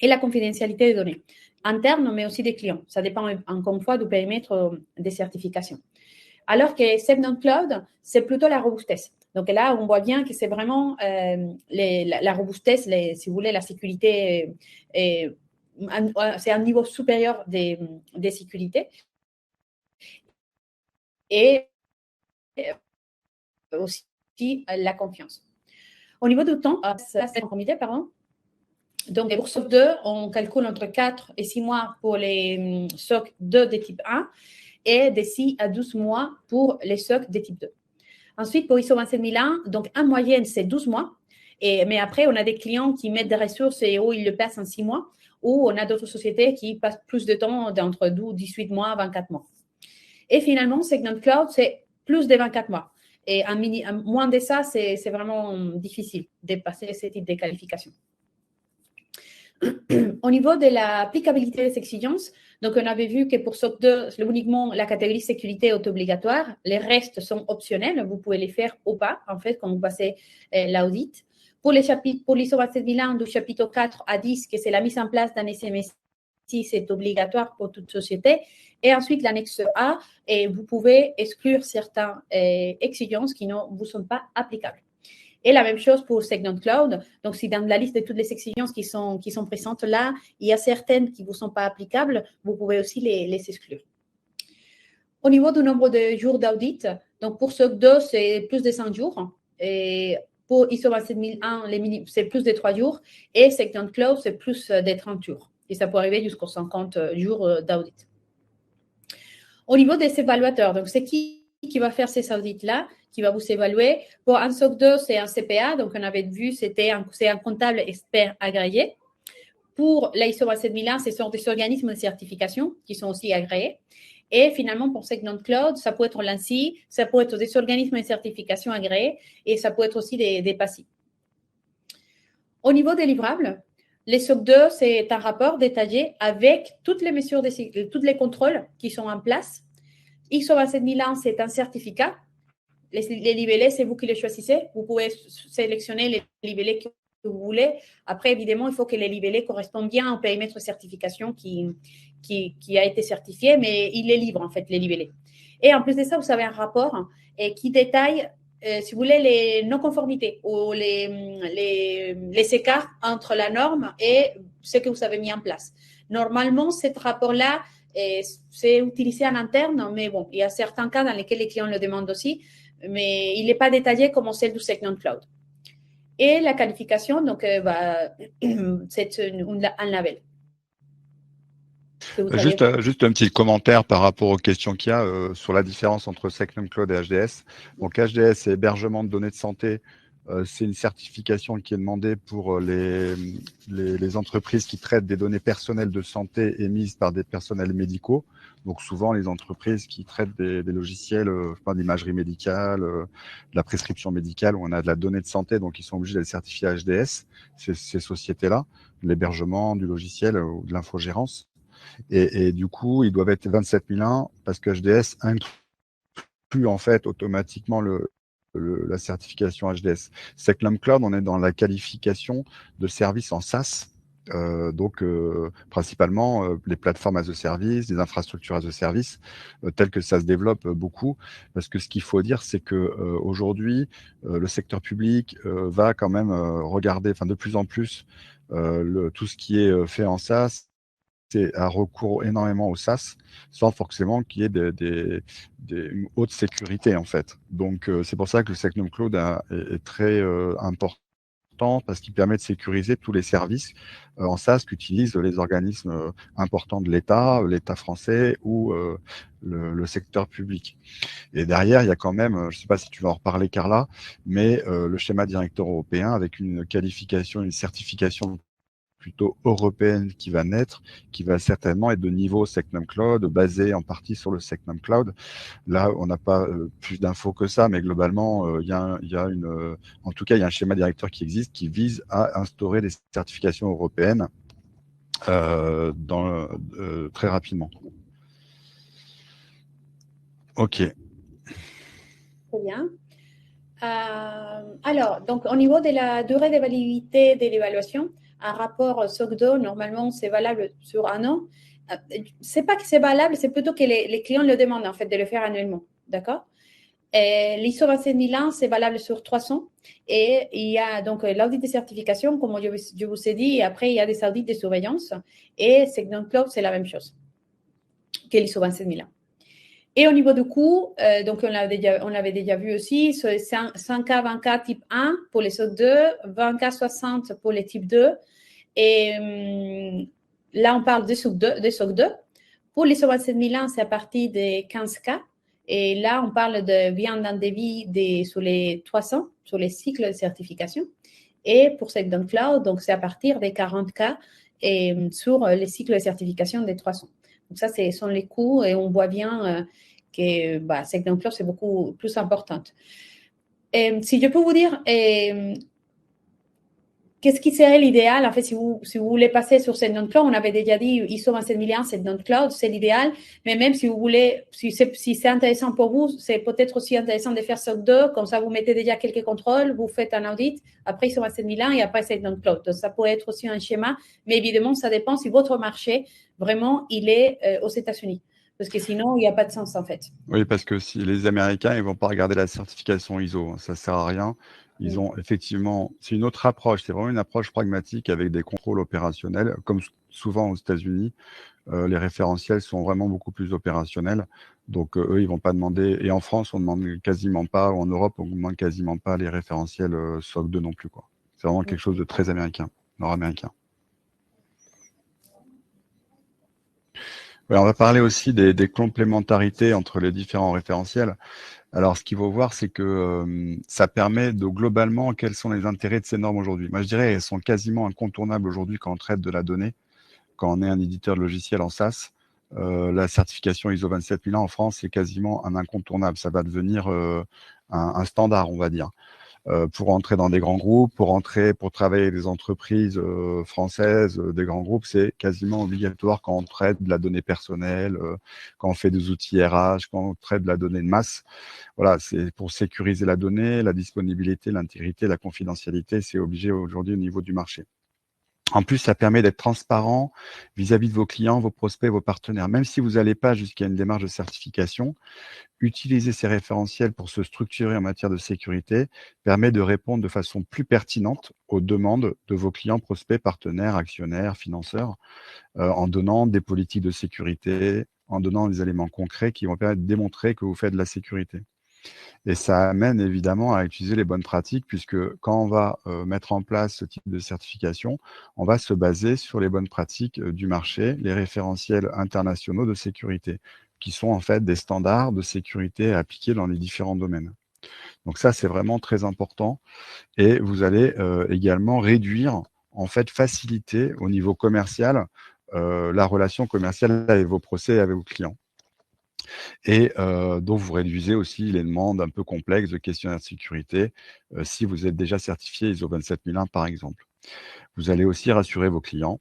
et la confidentialité des données internes, mais aussi des clients. Ça dépend encore une fois du périmètre des certifications. Alors que Secnum Cloud, c'est plutôt la robustesse. Donc là, on voit bien que c'est vraiment la robustesse, si vous voulez, la sécurité c'est un niveau supérieur des sécurités. Et aussi la confiance. Au niveau du temps, pardon. Donc, pour SOC 2, on calcule entre 4 et 6 mois pour les SOC 2 de type 1 et de 6 à 12 mois pour les SOC de type 2. Ensuite, pour ISO 27001, donc en moyenne, c'est 12 mois. Mais après, on a des clients qui mettent des ressources et où ils le passent en 6 mois, ou on a d'autres sociétés qui passent plus de temps, d'entre 18 mois, 24 mois. Et finalement, Segment Cloud, c'est plus de 24 mois. Et moins de ça, c'est vraiment difficile de passer ce type de qualification. Au niveau de l'applicabilité des exigences, donc on avait vu que pour SOC 2, uniquement la catégorie sécurité est obligatoire. Les restes sont optionnels. Vous pouvez les faire ou pas, en fait, quand vous passez l'audit. Pour l'ISO 27001 du chapitre 4 à 10, que c'est la mise en place d'un SMSI, c'est obligatoire pour toute société. Et ensuite, l'annexe A, et vous pouvez exclure certaines exigences qui ne vous sont pas applicables. Et la même chose pour Segment Cloud. Donc, si dans la liste de toutes les exigences qui sont présentes là, il y a certaines qui ne vous sont pas applicables, vous pouvez aussi les exclure. Au niveau du nombre de jours d'audit, donc pour SOC 2, c'est plus de 100 jours. Et pour ISO 27001, c'est plus de 3 jours. Et Segment Cloud, c'est plus de 30 jours. Et ça peut arriver jusqu'aux 50 jours d'audit. Au niveau des évaluateurs, donc c'est qui va faire ces audits-là, qui va vous évaluer. Pour un SOC 2, c'est un CPA, donc on avait vu, c'est un comptable expert agréé. Pour la ISO 27001, ce sont des organismes de certification qui sont aussi agréés. Et finalement, pour Segment Cloud, ça peut être l'ANSSI, ça peut être des organismes de certification agréés et ça peut être aussi des PASI. Au niveau des livrables, les SOC 2, c'est un rapport détaillé avec toutes les mesures, tous les contrôles qui sont en place. ISO 27001, c'est un certificat. Les libellés, c'est vous qui les choisissez. Vous pouvez sélectionner les libellés que vous voulez. Après, évidemment, il faut que les libellés correspondent bien au périmètre de certification qui a été certifié, mais il est libre, en fait, les libellés. Et en plus de ça, vous avez un rapport qui détaille, si vous voulez, les non-conformités ou les écarts entre la norme et ce que vous avez mis en place. Normalement, ce rapport-là, c'est utilisé en interne, mais bon, il y a certains cas dans lesquels les clients le demandent aussi, mais il n'est pas détaillé comme celle du Segment Cloud. Et la qualification, donc, c'est un label. Juste un petit commentaire par rapport aux questions qu'il y a sur la différence entre Segment Cloud et HDS. Donc, HDS, c'est hébergement de données de santé. C'est une certification qui est demandée pour les entreprises qui traitent des données personnelles de santé émises par des personnels médicaux. Donc, souvent, les entreprises qui traitent des logiciels d'imagerie médicale, de la prescription médicale, où on a de la donnée de santé, donc ils sont obligés de les certifier HDS, ces sociétés-là, l'hébergement du logiciel ou de l'infogérance. Et du coup, ils doivent être 27001 parce que HDS inclut en fait automatiquement la certification HDS. Segment Cloud, on est dans la qualification de services en SaaS. Principalement les plateformes as a service, les infrastructures as a service, telles que ça se développe beaucoup. Parce que ce qu'il faut dire, c'est que aujourd'hui, le secteur public va quand même regarder, de plus en plus, tout ce qui est fait en SaaS. C'est un recours énormément au SaaS, sans forcément qu'il y ait une haute sécurité en fait. Donc c'est pour ça que le Segment Cloud est très important parce qu'il permet de sécuriser tous les services en SaaS qu'utilisent les organismes importants de l'État français ou le secteur public. Et derrière, il y a quand même, je ne sais pas si tu vas en reparler Carla, mais le schéma directeur européen avec une qualification, une certification plutôt européenne qui va naître, qui va certainement être de niveau Segment Cloud, basé en partie sur le Segment Cloud. Là, on n'a pas plus d'infos que ça, mais globalement, en tout cas, il y a un schéma directeur qui existe qui vise à instaurer des certifications européennes très rapidement. Ok. Très bien. Alors, donc, au niveau de la durée de validité de l'évaluation, un rapport SOC 2, normalement, c'est valable sur un an. C'est pas que c'est valable, c'est plutôt que les clients le demandent, en fait, de le faire annuellement. D'accord? L'ISO 27001, c'est valable sur 300. Et il y a donc l'audit de certification, comme je vous ai dit, et après, il y a des audits de surveillance. Et SecNumCloud, c'est la même chose que l'ISO 27001. Et au niveau du coût, donc on l'avait déjà vu aussi, c'est 100K 20K type 1 pour les SOC 2, 20K 60 pour les type 2. Et là, on parle des SOC 2. Pour l'ISO 27001, c'est à partir de 15K. Et là, on parle de bien d'un devis sur les 300, sur les cycles de certification. Et pour SecNumCloud, donc c'est à partir des 40K et sur les cycles de certification des 300. Donc ça, ce sont les coûts et on voit bien que SecNumCloud, c'est beaucoup plus importante. Si je peux vous dire, qu'est-ce qui serait l'idéal? En fait, si vous voulez passer sur SecNumCloud, on avait déjà dit ISO 27001, SecNumCloud, c'est l'idéal. Mais même si vous voulez, si c'est intéressant pour vous, c'est peut-être aussi intéressant de faire SOC 2. Comme ça, vous mettez déjà quelques contrôles, vous faites un audit, après ISO 27001 et après SecNumCloud. Donc, ça pourrait être aussi un schéma. Mais évidemment, ça dépend si votre marché, vraiment, il est aux États-Unis. Parce que sinon, il n'y a pas de sens, en fait. Oui, parce que si les Américains, ils vont pas regarder la certification ISO, ça sert à rien. Ils ont effectivement, c'est une autre approche, c'est vraiment une approche pragmatique avec des contrôles opérationnels, comme souvent aux États-Unis. Les référentiels sont vraiment beaucoup plus opérationnels. Donc, eux, ils vont pas demander. Et en France, on demande quasiment pas, ou en Europe, on demande quasiment pas les référentiels SOC 2 non plus, quoi. C'est vraiment quelque chose de très américain, nord-américain. Ouais, on va parler aussi des complémentarités entre les différents référentiels. Alors, ce qu'il faut voir, c'est que ça permet de globalement, quels sont les intérêts de ces normes aujourd'hui. Moi, je dirais, elles sont quasiment incontournables aujourd'hui quand on traite de la donnée, quand on est un éditeur de logiciel en SaaS. La certification ISO 27001 en France, c'est quasiment un incontournable. Ça va devenir un standard, on va dire. Pour entrer dans des grands groupes, pour travailler avec des entreprises françaises, des grands groupes, c'est quasiment obligatoire quand on traite de la donnée personnelle, quand on fait des outils RH, quand on traite de la donnée de masse. Voilà, c'est pour sécuriser la donnée, la disponibilité, l'intégrité, la confidentialité, c'est obligé aujourd'hui au niveau du marché. En plus, ça permet d'être transparent vis-à-vis de vos clients, vos prospects, vos partenaires. Même si vous n'allez pas jusqu'à une démarche de certification, utiliser ces référentiels pour se structurer en matière de sécurité permet de répondre de façon plus pertinente aux demandes de vos clients, prospects, partenaires, actionnaires, financeurs, en donnant des politiques de sécurité, en donnant des éléments concrets qui vont permettre de démontrer que vous faites de la sécurité. Et ça amène évidemment à utiliser les bonnes pratiques, puisque quand on va mettre en place ce type de certification, on va se baser sur les bonnes pratiques du marché, les référentiels internationaux de sécurité, qui sont en fait des standards de sécurité appliqués dans les différents domaines. Donc ça, c'est vraiment très important. Et vous allez également réduire, en fait, faciliter au niveau commercial la relation commerciale avec vos procès et avec vos clients. Et donc, vous réduisez aussi les demandes un peu complexes de questionnaire de sécurité si vous êtes déjà certifié ISO 27001, par exemple. Vous allez aussi rassurer vos clients,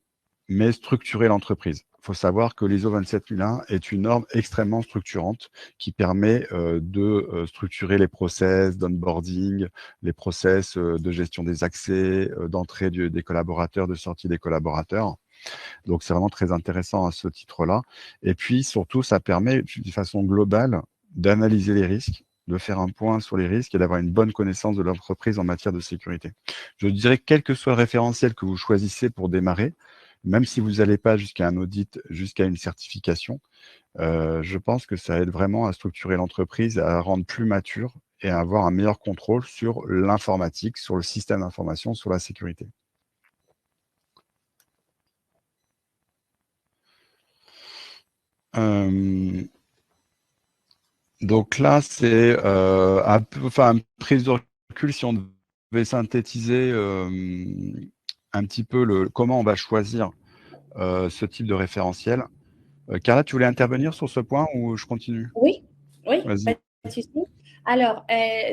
mais structurer l'entreprise. Il faut savoir que l'ISO 27001 est une norme extrêmement structurante qui permet de structurer les process d'onboarding, les process de gestion des accès, d'entrée des collaborateurs, de sortie des collaborateurs. Donc, c'est vraiment très intéressant à ce titre-là. Et puis, surtout, ça permet de façon globale d'analyser les risques, de faire un point sur les risques et d'avoir une bonne connaissance de l'entreprise en matière de sécurité. Je dirais, quel que soit le référentiel que vous choisissez pour démarrer, même si vous n'allez pas jusqu'à un audit, jusqu'à une certification, je pense que ça aide vraiment à structurer l'entreprise, à la rendre plus mature et à avoir un meilleur contrôle sur l'informatique, sur le système d'information, sur la sécurité. Donc là, c'est une prise de recul si on devait synthétiser un petit peu comment on va choisir ce type de référentiel. Carla, tu voulais intervenir sur ce point ou je continue? Oui, oui, pas Vas-y. de souci. Alors,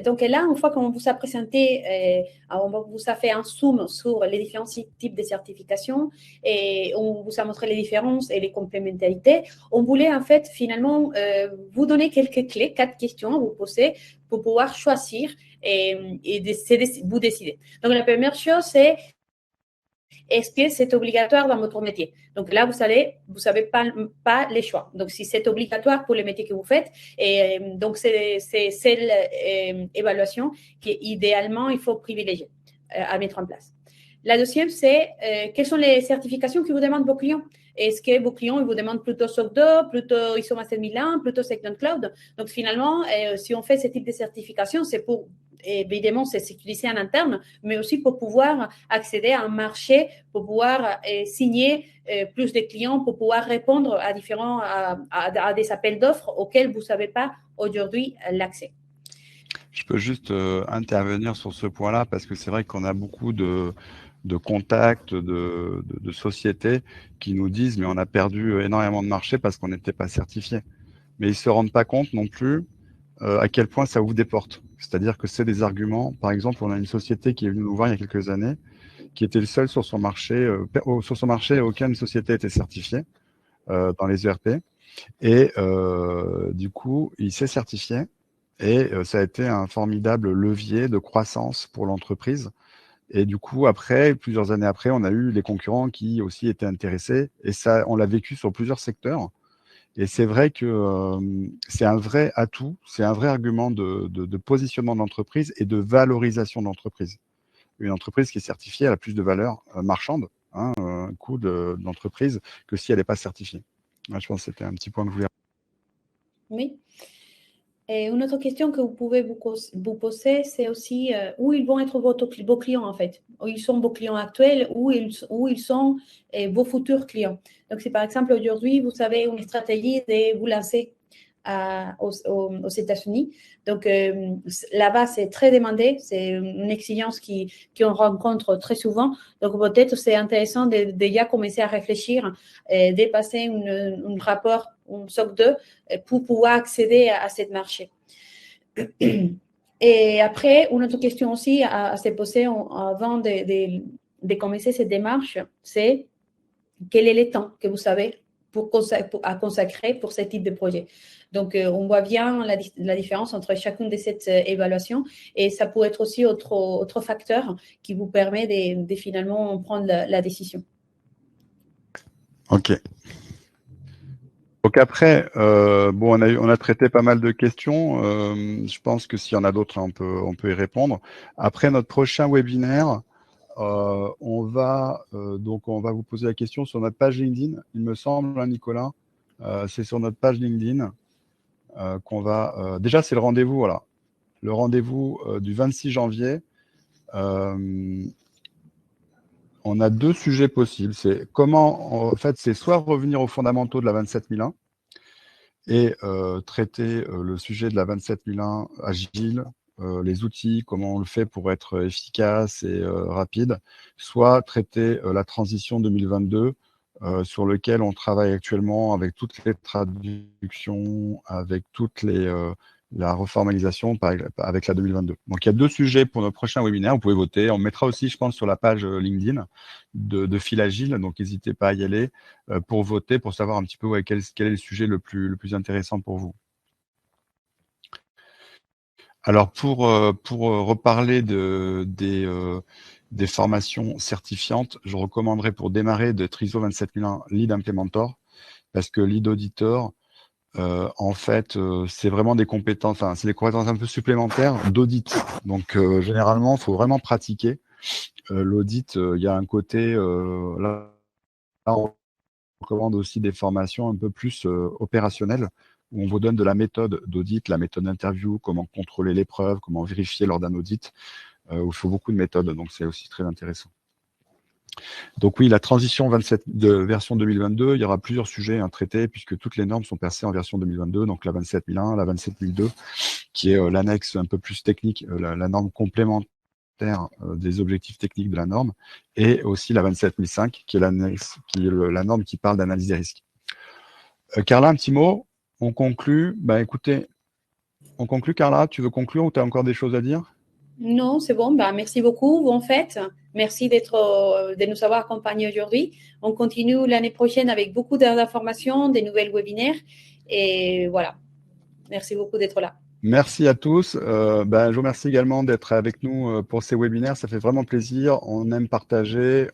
donc là, une fois qu'on vous a présenté, on vous a fait un zoom sur les différents types de certifications et on vous a montré les différences et les complémentarités, on voulait en fait finalement vous donner quelques clés, 4 questions à vous poser pour pouvoir choisir et vous décider. Donc, la première chose, c'est Est-ce que c'est obligatoire dans votre métier? Donc là, vous savez pas les choix. Donc, si c'est obligatoire pour les métiers que vous faites, et donc c'est l'évaluation qu'idéalement, il faut privilégier à mettre en place. La deuxième, c'est quelles sont les certifications que vous demandent vos clients? Est-ce que vos clients ils vous demandent plutôt SOC 2, plutôt ISO 27001, plutôt Second Cloud? Donc, finalement, si on fait ce type de certification, c'est pour évidemment, c'est sécurisé en interne, mais aussi pour pouvoir accéder à un marché, pour pouvoir signer plus de clients, pour pouvoir répondre à des appels d'offres auxquels vous n'avez pas aujourd'hui l'accès. Je peux juste intervenir sur ce point-là parce que c'est vrai qu'on a beaucoup de contacts, de sociétés qui nous disent mais on a perdu énormément de marché parce qu'on n'était pas certifié. Mais ils ne se rendent pas compte non plus à quel point ça ouvre des portes. C'est-à-dire que c'est des arguments. Par exemple, on a une société qui est venue nous voir il y a quelques années, qui était le seul sur son marché, aucune société était certifiée dans les ERP. Et du coup, il s'est certifié et ça a été un formidable levier de croissance pour l'entreprise. Et du coup, après, plusieurs années après, on a eu les concurrents qui aussi étaient intéressés. Et ça, on l'a vécu sur plusieurs secteurs. Et c'est vrai que c'est un vrai atout, c'est un vrai argument de positionnement d'entreprise et de valorisation d'entreprise. Une entreprise qui est certifiée, elle a plus de valeur marchande, coût d'entreprise, que si elle n'est pas certifiée. Ouais, je pense que c'était un petit point que je voulais. Oui. Et une autre question que vous pouvez vous poser, c'est aussi où ils vont être vos clients en fait. Où ils sont vos clients actuels, où ils sont vos futurs clients. Donc, si par exemple aujourd'hui, vous avez une stratégie de vous lancer aux États-Unis. Donc, là-bas, c'est très demandé. C'est une exigence qu'on rencontre très souvent. Donc, peut-être c'est intéressant de déjà commencer à réfléchir, dépasser un rapport, un SOC 2, pour pouvoir accéder à ce marché. Et après, une autre question aussi à se poser avant de commencer cette démarche, c'est quel est le temps que vous avez à consacrer pour ce type de projet. Donc, on voit bien la différence entre chacune de ces évaluations et ça peut être aussi autre facteur qui vous permet de finalement prendre la décision. Ok. Donc après, bon, on a traité pas mal de questions. Je pense que s'il y en a d'autres, on peut y répondre. Après notre prochain webinaire, on va vous poser la question sur notre page LinkedIn. Il me semble, Nicolas, c'est sur notre page LinkedIn qu'on va. Déjà, c'est le rendez-vous, voilà, le rendez-vous du 26 janvier. On a deux sujets possibles. C'est comment, en fait, c'est soit revenir aux fondamentaux de la 27001 et traiter le sujet de la 27001 agile, les outils, comment on le fait pour être efficace et rapide, soit traiter la transition 2022 sur lequel on travaille actuellement avec toutes les traductions, avec la reformalisation avec la 2022. Donc, il y a deux sujets pour notre prochain webinaire. Vous pouvez voter. On mettra aussi, je pense, sur la page LinkedIn de Fil Agile. Donc, n'hésitez pas à y aller pour voter, pour savoir un petit peu quel est le sujet le plus intéressant pour vous. Alors, pour reparler des formations certifiantes, je recommanderais pour démarrer d'être ISO 27001 Lead Implementor, parce que Lead Auditor, en fait, c'est vraiment des compétences, c'est des compétences un peu supplémentaires d'audit. Donc, généralement, il faut vraiment pratiquer. L'audit, il y a un côté, là, on recommande aussi des formations un peu plus opérationnelles, où on vous donne de la méthode d'audit, la méthode d'interview, comment contrôler les preuves, comment vérifier lors d'un audit, où il faut beaucoup de méthodes, donc c'est aussi très intéressant. Donc oui, la transition 27 de version 2022, il y aura plusieurs sujets à traiter puisque toutes les normes sont passées en version 2022, donc la 27001, la 27002, qui est l'annexe un peu plus technique, la norme complémentaire des objectifs techniques de la norme, et aussi la 27005, qui est l'annexe, qui est la norme qui parle d'analyse des risques. Carla, un petit mot, on conclut. Bah écoutez, on conclut, Carla, tu veux conclure ou tu as encore des choses à dire? Non, c'est bon. Bah, merci beaucoup. Bonne fête. Merci de nous avoir accompagnés aujourd'hui. On continue l'année prochaine avec beaucoup d'informations, des nouvelles webinaires. Et voilà. Merci beaucoup d'être là. Merci à tous. Je vous remercie également d'être avec nous pour ces webinaires. Ça fait vraiment plaisir. On aime partager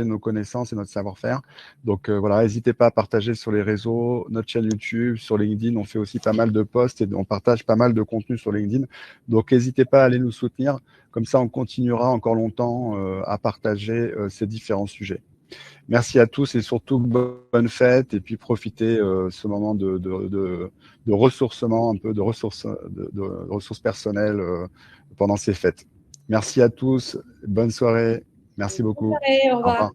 nos connaissances et notre savoir-faire. Donc voilà, n'hésitez pas à partager sur les réseaux, notre chaîne YouTube, sur LinkedIn. On fait aussi pas mal de posts et on partage pas mal de contenu sur LinkedIn. Donc n'hésitez pas à aller nous soutenir. Comme ça, on continuera encore longtemps à partager ces différents sujets. Merci à tous et surtout bonne fête et puis profitez ce moment de ressourcement, un peu de ressources personnelles pendant ces fêtes. Merci à tous, bonne soirée, merci beaucoup, Au au revoir. revoir.